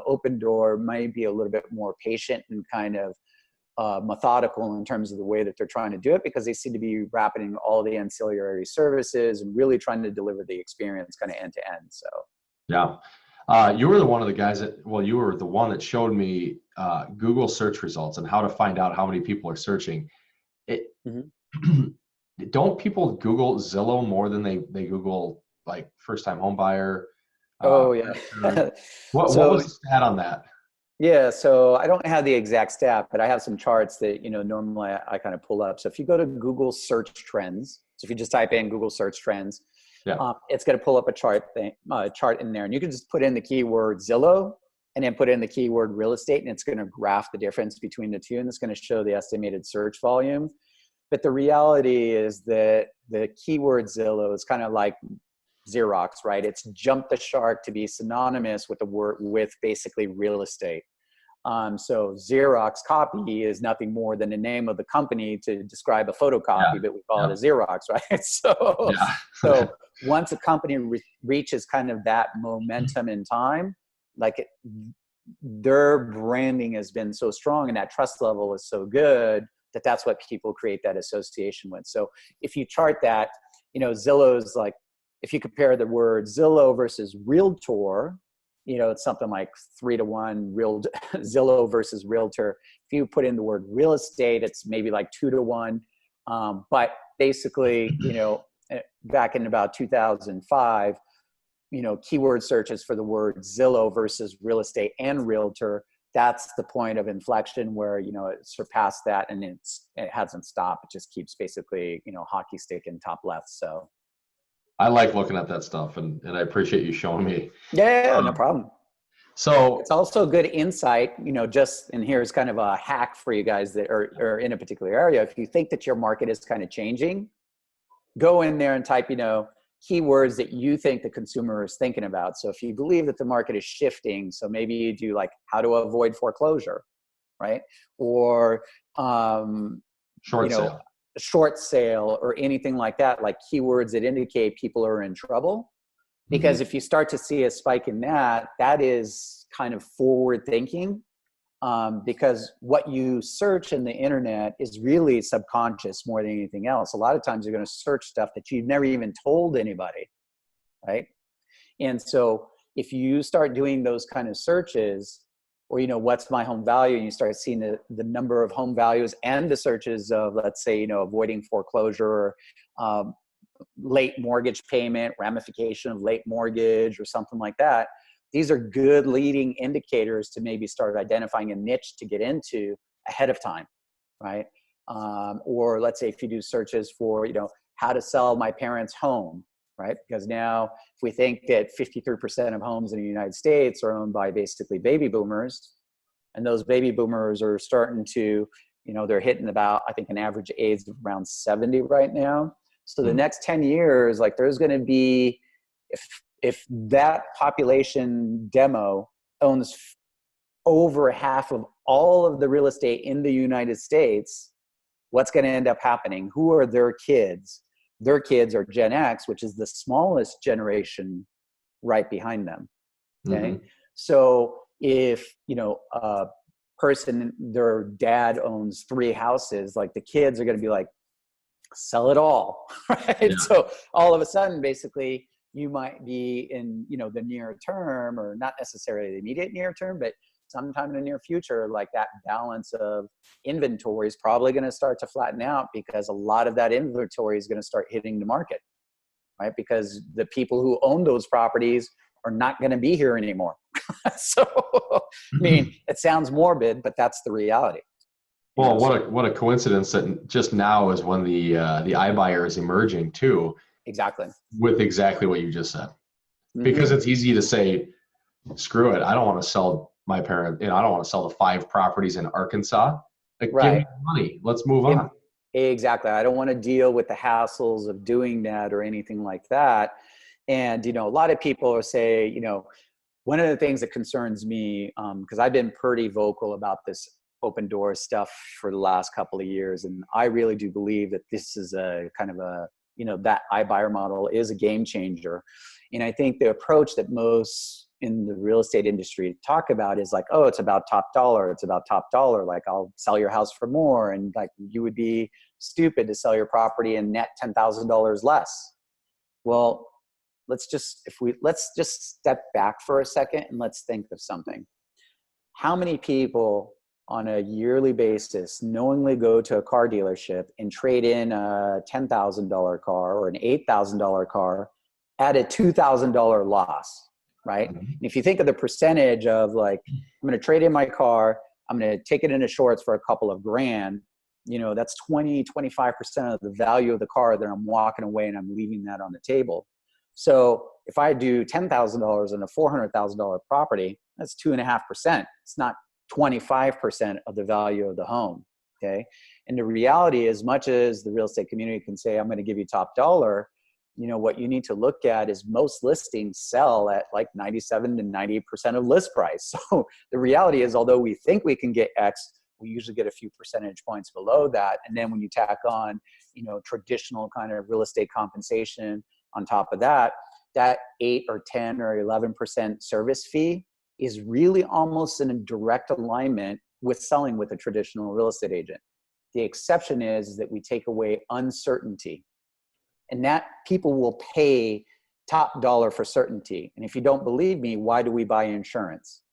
Open Door might be a little bit more patient and kind of methodical in terms of the way that they're trying to do it, because they seem to be wrapping all the ancillary services and really trying to deliver the experience kind of end to end. So, yeah. You were one of the guys you were the one that showed me Google search results and how to find out how many people are searching. Don't people Google Zillow more than they Google like first time home buyer? Oh yeah. What was the stat on that? Yeah, so I don't have the exact stat, but I have some charts that normally I kind of pull up. So if you go to Google search trends, so if you just type in Google search trends, it's going to pull up a chart in there, and you can just put in the keyword Zillow and then put in the keyword real estate, and it's going to graph the difference between the two, and it's going to show the estimated search volume. But the reality is that the keyword Zillow is kind of like Xerox, right? It's jumped the shark to be synonymous with the word, with basically real estate. So Xerox copy is nothing more than the name of the company to describe a photocopy, but we call it a Xerox, right? So once a company reaches kind of that momentum in time, their branding has been so strong and that trust level is so good that that's what people create that association with. So if you chart that, Zillow's like, if you compare the word Zillow versus Realtor, it's something like 3-to-1 Zillow versus Realtor. If you put in the word real estate, it's maybe like 2-to-1. But basically, back in about 2005, keyword searches for the word Zillow versus real estate and Realtor, that's the point of inflection where, it surpassed that and it hasn't stopped. It just keeps basically, hockey stick in top left. So I like looking at that stuff, and I appreciate you showing me. Yeah, no problem. So it's also good insight, and here's kind of a hack for you guys that are in a particular area. If you think that your market is kind of changing, go in there and type, keywords that you think the consumer is thinking about. So if you believe that the market is shifting, so maybe you do like how to avoid foreclosure, right? Or, short sale or anything like that, like keywords that indicate people are in trouble. Because if you start to see a spike in that is kind of forward thinking, because what you search in the internet is really subconscious more than anything else. A lot of times you're going to search stuff that you've never even told anybody, right? And so if you start doing those kind of searches, or, what's my home value? And you start seeing the number of home values and the searches of, let's say, avoiding foreclosure, or late mortgage payment, ramification of late mortgage, or something like that. These are good leading indicators to maybe start identifying a niche to get into ahead of time, right? Or let's say if you do searches for, how to sell my parents' home, right? Because now if we think that 53% of homes in the United States are owned by basically baby boomers, and those baby boomers are starting to, they're hitting about, I think, an average age of around 70 right now. So the next 10 years, like, there's going to be, if that population demo owns over half of all of the real estate in the United States, what's going to end up happening? Who are their kids? Their kids are Gen X, which is the smallest generation right behind them. Okay. So if, a person, their dad owns 3 houses, like, the kids are going to be like, sell it all, right? Yeah. So all of a sudden, basically, you might be in, the near term, or not necessarily the immediate near term, but sometime in the near future, like, that balance of inventory is probably going to start to flatten out, because a lot of that inventory is going to start hitting the market, right? Because the people who own those properties are not going to be here anymore. So, I mean, it sounds morbid, but that's the reality. Well, what a coincidence that just now is when the iBuyer is emerging too. Exactly. With exactly what you just said. Because it's easy to say, screw it, I don't want to sell my parent, I don't want to sell the 5 properties in Arkansas. Like, right. Give me the money. Let's move on. Exactly. I don't want to deal with the hassles of doing that or anything like that. And, a lot of people say, one of the things that concerns me, because I've been pretty vocal about this open door stuff for the last couple of years. And I really do believe that this is a kind of a, that iBuyer model is a game changer. And I think the approach that most in the real estate industry talk about is like, oh, it's about top dollar. It's about top dollar. Like, I'll sell your house for more. And like, you would be stupid to sell your property and net $10,000 less. Well, let's just step back for a second and let's think of something. How many people on a yearly basis knowingly go to a car dealership and trade in a $10,000 car or an $8,000 car at a $2,000 loss, right? And if you think of the percentage of, like, I'm going to trade in my car, I'm going to take it into shorts for a couple of grand, that's 20-25% of the value of the car that I'm walking away and I'm leaving that on the table. So if I do $10,000 in a $400,000 property, that's 2.5%. It's not 25% of the value of the home. Okay. And the reality, as much as the real estate community can say, I'm going to give you top dollar, what you need to look at is most listings sell at like 97 to 98% of list price. So the reality is, although we think we can get X, we usually get a few percentage points below that. And then when you tack on, traditional kind of real estate compensation on top of that, that 8 or 10 or 11% service fee is really almost in a direct alignment with selling with a traditional real estate agent. The exception is that we take away uncertainty, and that people will pay top dollar for certainty. And if you don't believe me, why do we buy insurance?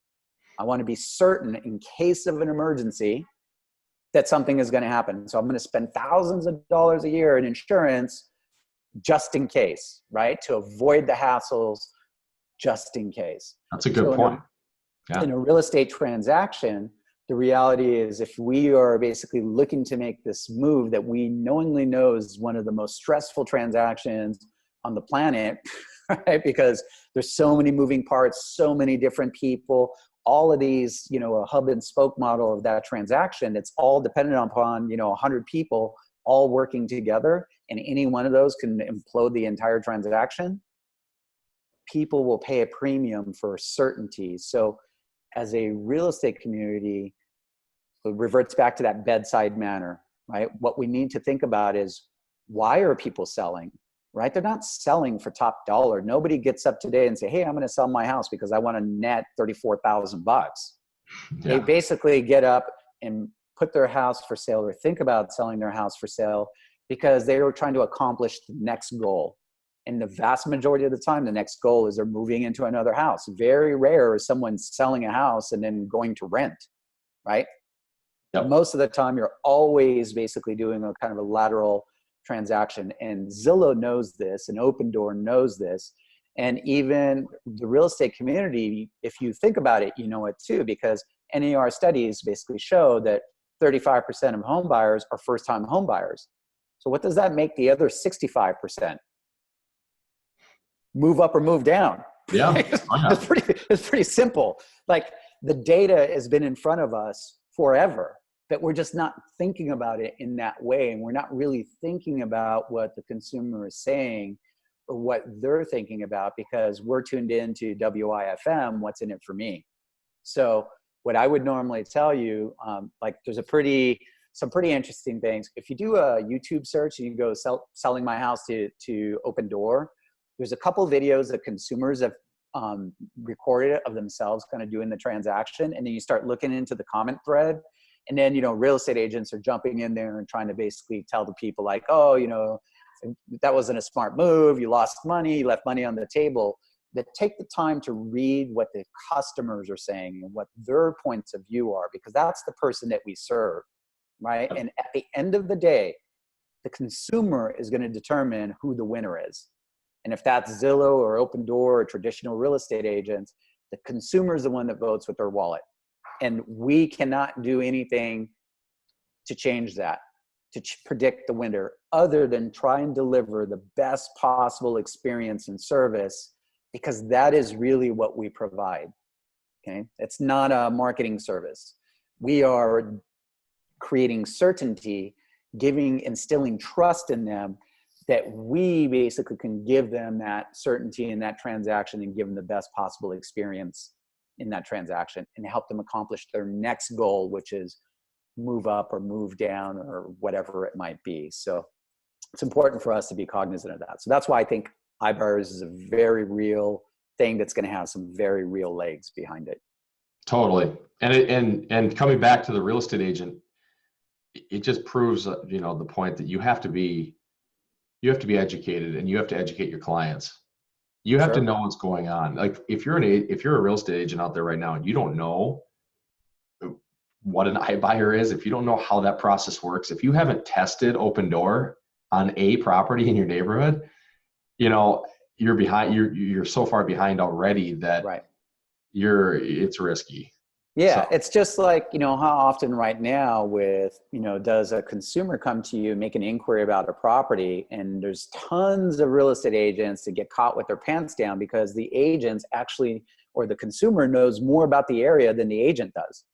I want to be certain in case of an emergency that something is going to happen. So I'm going to spend thousands of dollars a year in insurance just in case, right? To avoid the hassles, just in case. That's a good point. In a real estate transaction, the reality is, if we are basically looking to make this move that we knowingly know is one of the most stressful transactions on the planet, right? Because there's so many moving parts, so many different people, all of these, a hub and spoke model of that transaction, it's all dependent upon, 100 people all working together, and any one of those can implode the entire transaction. People will pay a premium for certainty. So as a real estate community, it reverts back to that bedside manner, right? What we need to think about is, why are people selling, right? They're not selling for top dollar. Nobody gets up today and say, hey, I'm going to sell my house because I want to net $34,000. Yeah. They basically get up and put their house for sale, or think about selling their house for sale, because they were trying to accomplish the next goal. And the vast majority of the time, the next goal is they're moving into another house. Very rare is someone selling a house and then going to rent, right? Yep. Most of the time, you're always basically doing a kind of a lateral transaction. And Zillow knows this, and Opendoor knows this. And even the real estate community, if you think about it, you know it too, because NAR studies basically show that 35% of home buyers are first-time home buyers. So what does that make the other 65%? Move up or move down. Yeah. It's pretty simple. Like, the data has been in front of us forever, but we're just not thinking about it in that way. And we're not really thinking about what the consumer is saying or what they're thinking about, because we're tuned into WIFM, what's in it for me. So what I would normally tell you, like, there's some pretty interesting things. If you do a YouTube search and you go selling my house to Opendoor, there's a couple videos that consumers have recorded of themselves kind of doing the transaction. And then you start looking into the comment thread, and then, you know, real estate agents are jumping in there and trying to basically tell the people like, oh, you know, that wasn't a smart move. You lost money, you left money on the table. That take the time to read what the customers are saying and what their points of view are, because that's the person that we serve, right? And at the end of the day, the consumer is going to determine who the winner is. And if that's Zillow or Opendoor or traditional real estate agents, the consumer is the one that votes with their wallet. And we cannot do anything to change that, to predict the winner, other than try and deliver the best possible experience and service, because that is really what we provide. Okay? It's not a marketing service. We are creating certainty, instilling trust in them, that we basically can give them that certainty in that transaction and give them the best possible experience in that transaction and help them accomplish their next goal, which is move up or move down or whatever it might be. So it's important for us to be cognizant of that. So that's why I think iBuyers is a very real thing that's going to have some very real legs behind it. Totally. And coming back to the real estate agent, it just proves, you know, the point that you have to be educated, and you have to educate your clients. You have to know what's going on. Like, if you're a real estate agent out there right now and you don't know what an iBuyer is, if you don't know how that process works, if you haven't tested Opendoor on a property in your neighborhood, you know, you're behind. You're so far behind already that it's risky. Yeah, so. It's just like, you know, how often right now with, you know, does a consumer come to you, make an inquiry about a property, and there's tons of real estate agents that get caught with their pants down because the agents actually, or the consumer knows more about the area than the agent does.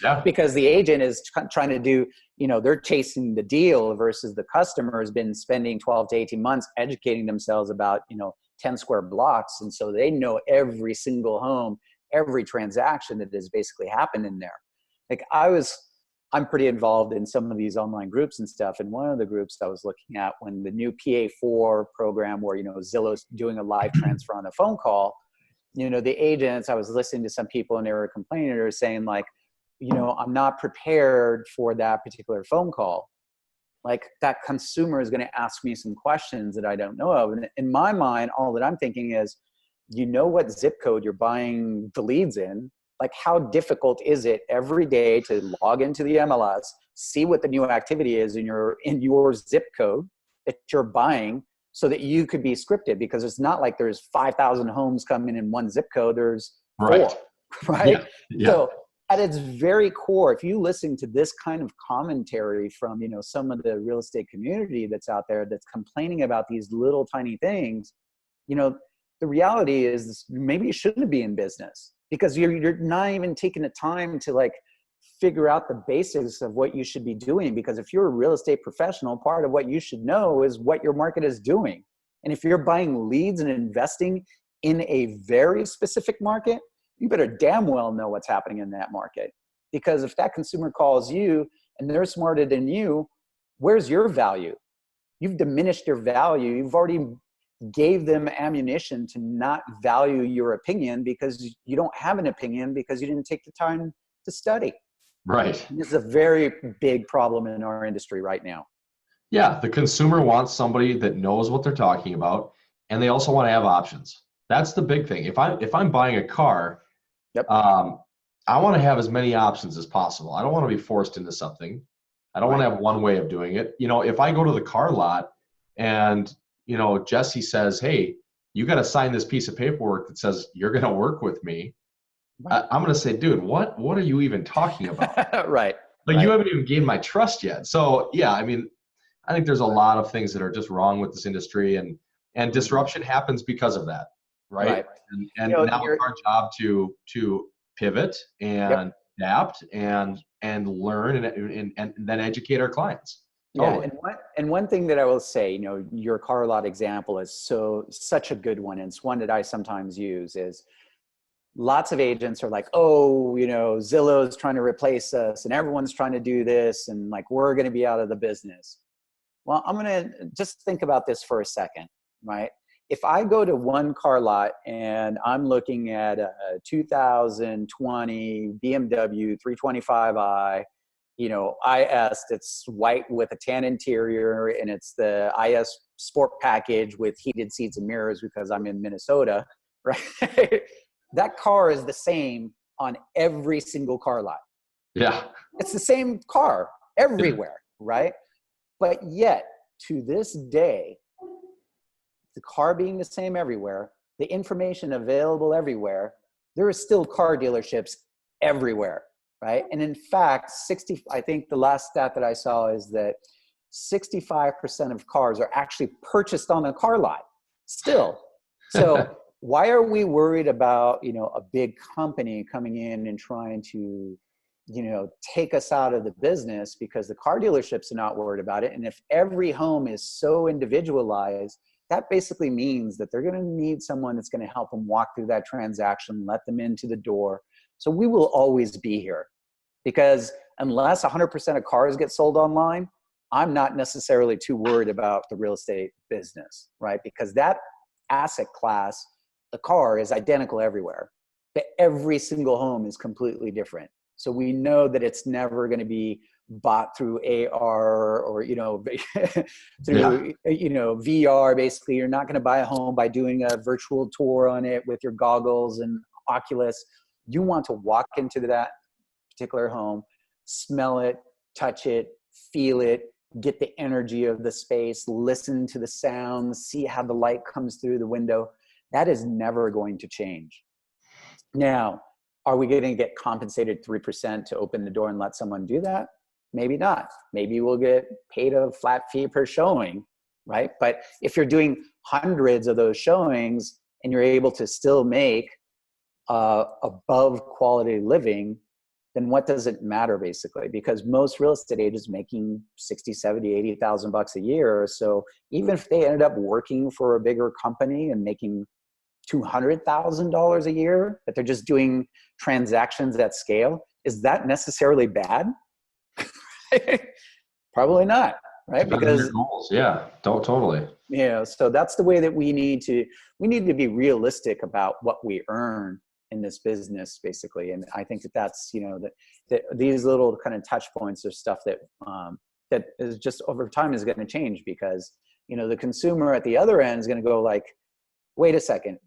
Yeah. Because the agent is trying to do, you know, they're chasing the deal versus the customer has been spending 12 to 18 months educating themselves about, you know, 10 square blocks. And so they know every single home, every transaction that has basically happened in there. Like, I'm pretty involved in some of these online groups and stuff. And one of the groups I was looking at, when the new PA4 program, where, you know, Zillow's doing a live transfer on a phone call, you know, the agents, I was listening to some people and they were complaining, they were saying like, you know, I'm not prepared for that particular phone call. Like, that consumer is going to ask me some questions that I don't know of. And in my mind, all that I'm thinking is, you know what zip code you're buying the leads in? Like, how difficult is it every day to log into the MLS, see what the new activity is in your zip code that you're buying, so that you could be scripted? Because it's not like there's 5,000 homes coming in one zip code. There's 4, right? Yeah. So at its very core, if you listen to this kind of commentary from, you know, some of the real estate community that's out there that's complaining about these little tiny things, you know, the reality is maybe you shouldn't be in business, because you're not even taking the time to like figure out the basics of what you should be doing. Because if you're a real estate professional, part of what you should know is what your market is doing. And if you're buying leads and investing in a very specific market, you better damn well know what's happening in that market. Because if that consumer calls you and they're smarter than you, where's your value? You've diminished your value. You've already gave them ammunition to not value your opinion, because you don't have an opinion because you didn't take the time to study. Right. And this is a very big problem in our industry right now. Yeah, the consumer wants somebody that knows what they're talking about, and they also want to have options. That's the big thing. If I'm buying a car, Yep. I want to have as many options as possible. I don't want to be forced into something. I don't want to have one way of doing it. If I go to the car lot and Jessie says, "Hey, you got to sign this piece of paperwork that says you're going to work with me," I'm going to say, "Dude, what are you even talking about?" Right. Like you haven't even gained my trust yet. So yeah, I mean, I think there's a lot of things that are just wrong with this industry, and disruption happens because of that, right? Right. And now it's our job to pivot and adapt and learn and then educate our clients. Totally. Yeah, and one thing that I will say, your car lot example is such a good one, and it's one that I sometimes use. Is lots of agents are like, oh, Zillow's trying to replace us, and everyone's trying to do this, and like we're going to be out of the business. Well, I'm going to just think about this for a second, right? If I go to one car lot and I'm looking at a 2020 BMW 325i, IS, it's white with a tan interior, and it's the IS Sport package with heated seats and mirrors because I'm in Minnesota, right? That car is the same on every single car lot. Yeah. It's the same car everywhere, right? But yet, to this day, the car being the same everywhere, the information available everywhere, there is still car dealerships everywhere, right? And in fact, I think the last stat that I saw is that 65% of cars are actually purchased on the car lot still. So why are we worried about, a big company coming in and trying to, take us out of the business? Because the car dealerships are not worried about it. And if every home is so individualized, that basically means that they're going to need someone that's going to help them walk through that transaction, let them into the door. So we will always be here, because unless 100% of cars get sold online, I'm not necessarily too worried about the real estate business, right? Because that asset class, the car, is identical everywhere. But every single home is completely different. So we know that it's never going to be bought through AR or, through, VR. Basically, you're not going to buy a home by doing a virtual tour on it with your goggles and Oculus. You want to walk into that particular home, smell it, touch it, feel it, get the energy of the space, listen to the sounds, see how the light comes through the window. That is never going to change. Now, are we going to get compensated 3% to open the door and let someone do that? Maybe not. Maybe we'll get paid a flat fee per showing, right? But if you're doing hundreds of those showings and you're able to still make above quality living, then what does it matter, basically? Because most real estate agents making 60, 70, 80,000 bucks a year. So even if they ended up working for a bigger company and making $200,000 a year, but they're just doing transactions at scale, is that necessarily bad? Probably not, right? Depends on your goals. Yeah, totally. So that's the way that we need to be realistic about what we earn in this business, basically. And I think that's, that these little kind of touch points are stuff that that is just over time is going to change, because, the consumer at the other end is going to go like, wait a second,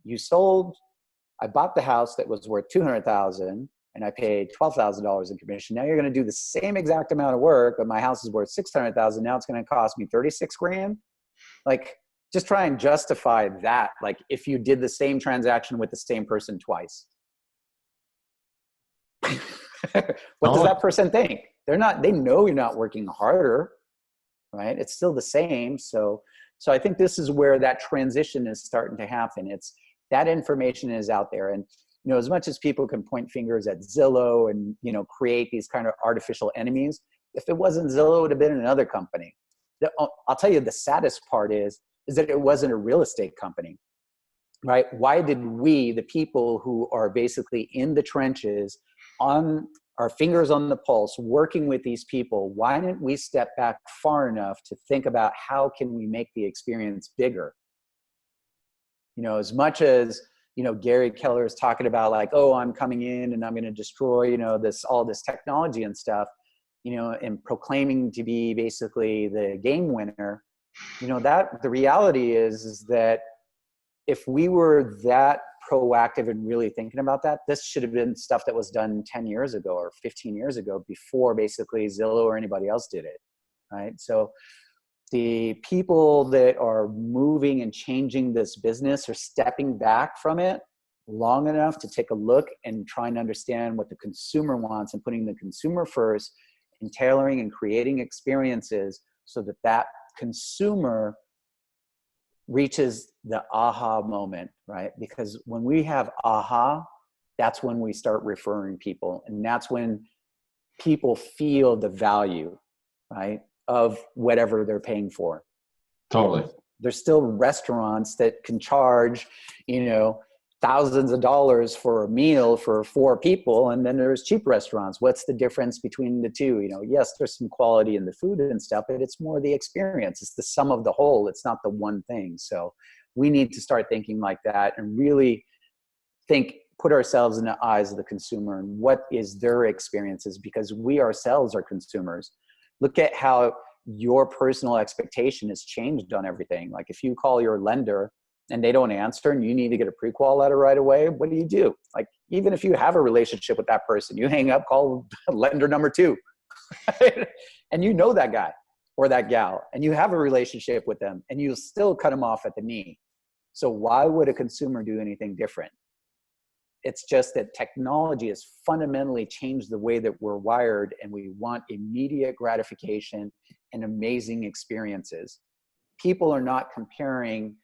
I bought the house that was worth $200,000 and I paid $12,000 in commission. Now you're going to do the same exact amount of work, but my house is worth $600,000. Now it's going to cost me $36,000. Like, just try and justify that. Like, if you did the same transaction with the same person twice, what does that person think? They know you're not working harder, right? It's still the same. So I think this is where that transition is starting to happen. It's that information is out there. And, as much as people can point fingers at Zillow and, create these kind of artificial enemies, if it wasn't Zillow, it would have been another company. I'll tell you, the saddest part is that it wasn't a real estate company, right? Why did we, the people who are basically in the trenches, on our fingers on the pulse, working with these people, why didn't we step back far enough to think about how can we make the experience bigger? As much as, Gary Keller is talking about like, oh, I'm coming in and I'm going to destroy, all this technology and stuff. and proclaiming to be basically the game winner, that the reality is that if we were that proactive and really thinking about that, this should have been stuff that was done 10 years ago or 15 years ago before basically Zillow or anybody else did it, right? So the people that are moving and changing this business are stepping back from it long enough to take a look and trying to understand what the consumer wants and putting the consumer first and tailoring and creating experiences so that that consumer reaches the aha moment, right? Because when we have aha, that's when we start referring people, and that's when people feel the value, right, of whatever they're paying for. Totally. There's still restaurants that can charge, thousands of dollars for a meal for 4 people, and then there's cheap restaurants. What's the difference between the two? Yes, there's some quality in the food and stuff, but it's more the experience. It's the sum of the whole. It's not the one thing. So we need to start thinking like that and really put ourselves in the eyes of the consumer and what is their experiences, because we ourselves are consumers. Look at how your personal expectation has changed on everything. Like if you call your lender and they don't answer and you need to get a pre-qual letter right away, what do? Like, even if you have a relationship with that person, you hang up, call lender number 2, and that guy or that gal, and you have a relationship with them, and you still cut them off at the knee. So why would a consumer do anything different? It's just that technology has fundamentally changed the way that we're wired, and we want immediate gratification and amazing experiences. People are not comparing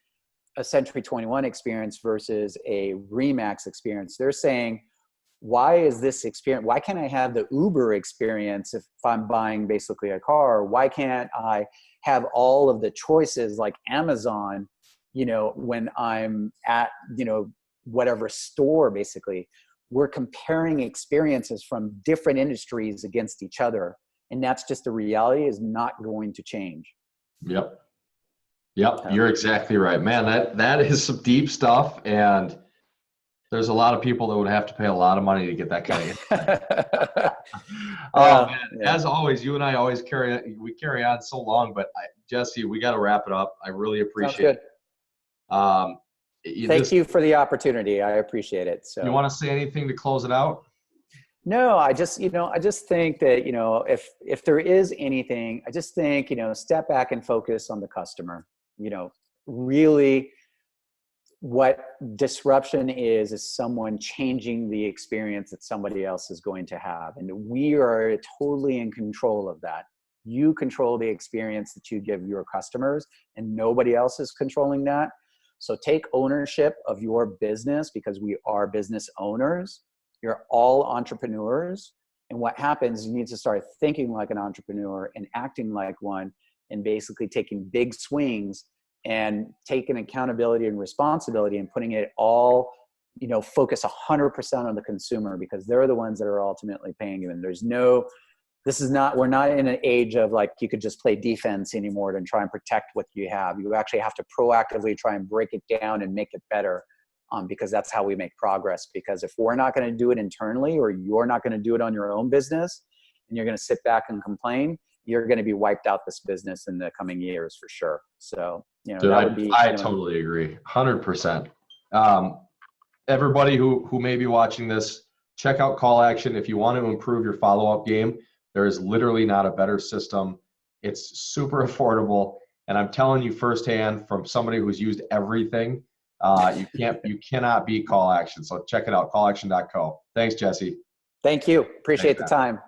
a Century 21 experience versus a Remax experience. They're saying, why is this experience? Why can't I have the Uber experience if I'm buying basically a car? Why can't I have all of the choices like Amazon, when I'm at, whatever store? Basically, we're comparing experiences from different industries against each other. And that's just the reality, is not going to change. Yep. You're exactly right, man. That is some deep stuff, and there's a lot of people that would have to pay a lot of money to get that kind of insight. Man, yeah. As always, you and I always carry on so long, but Jesse, we got to wrap it up. I really appreciate it. Thank you for the opportunity. I appreciate it. So, you want to say anything to close it out? No, I just think that, if there is anything, I just think, step back and focus on the customer. Really what disruption is someone changing the experience that somebody else is going to have. And we are totally in control of that. You control the experience that you give your customers, and nobody else is controlling that. So take ownership of your business, because we are business owners. You're all entrepreneurs. And what happens, you need to start thinking like an entrepreneur and acting like one, and basically taking big swings and taking accountability and responsibility and putting it all, focus 100% on the consumer, because they're the ones that are ultimately paying you. And we're not in an age of like, you could just play defense anymore and try and protect what you have. You actually have to proactively try and break it down and make it better, because that's how we make progress. Because if we're not going to do it internally, or you're not going to do it on your own business, and you're going to sit back and complain, you're going to be wiped out this business in the coming years for sure. So, Dude, I totally agree. 100%. Everybody who may be watching this, check out Call Action. If you want to improve your follow-up game, there is literally not a better system. It's super affordable. And I'm telling you firsthand from somebody who's used everything, you cannot beat Call Action. So check it out, callaction.co. Thanks, Jesse. Thank you. Appreciate the time.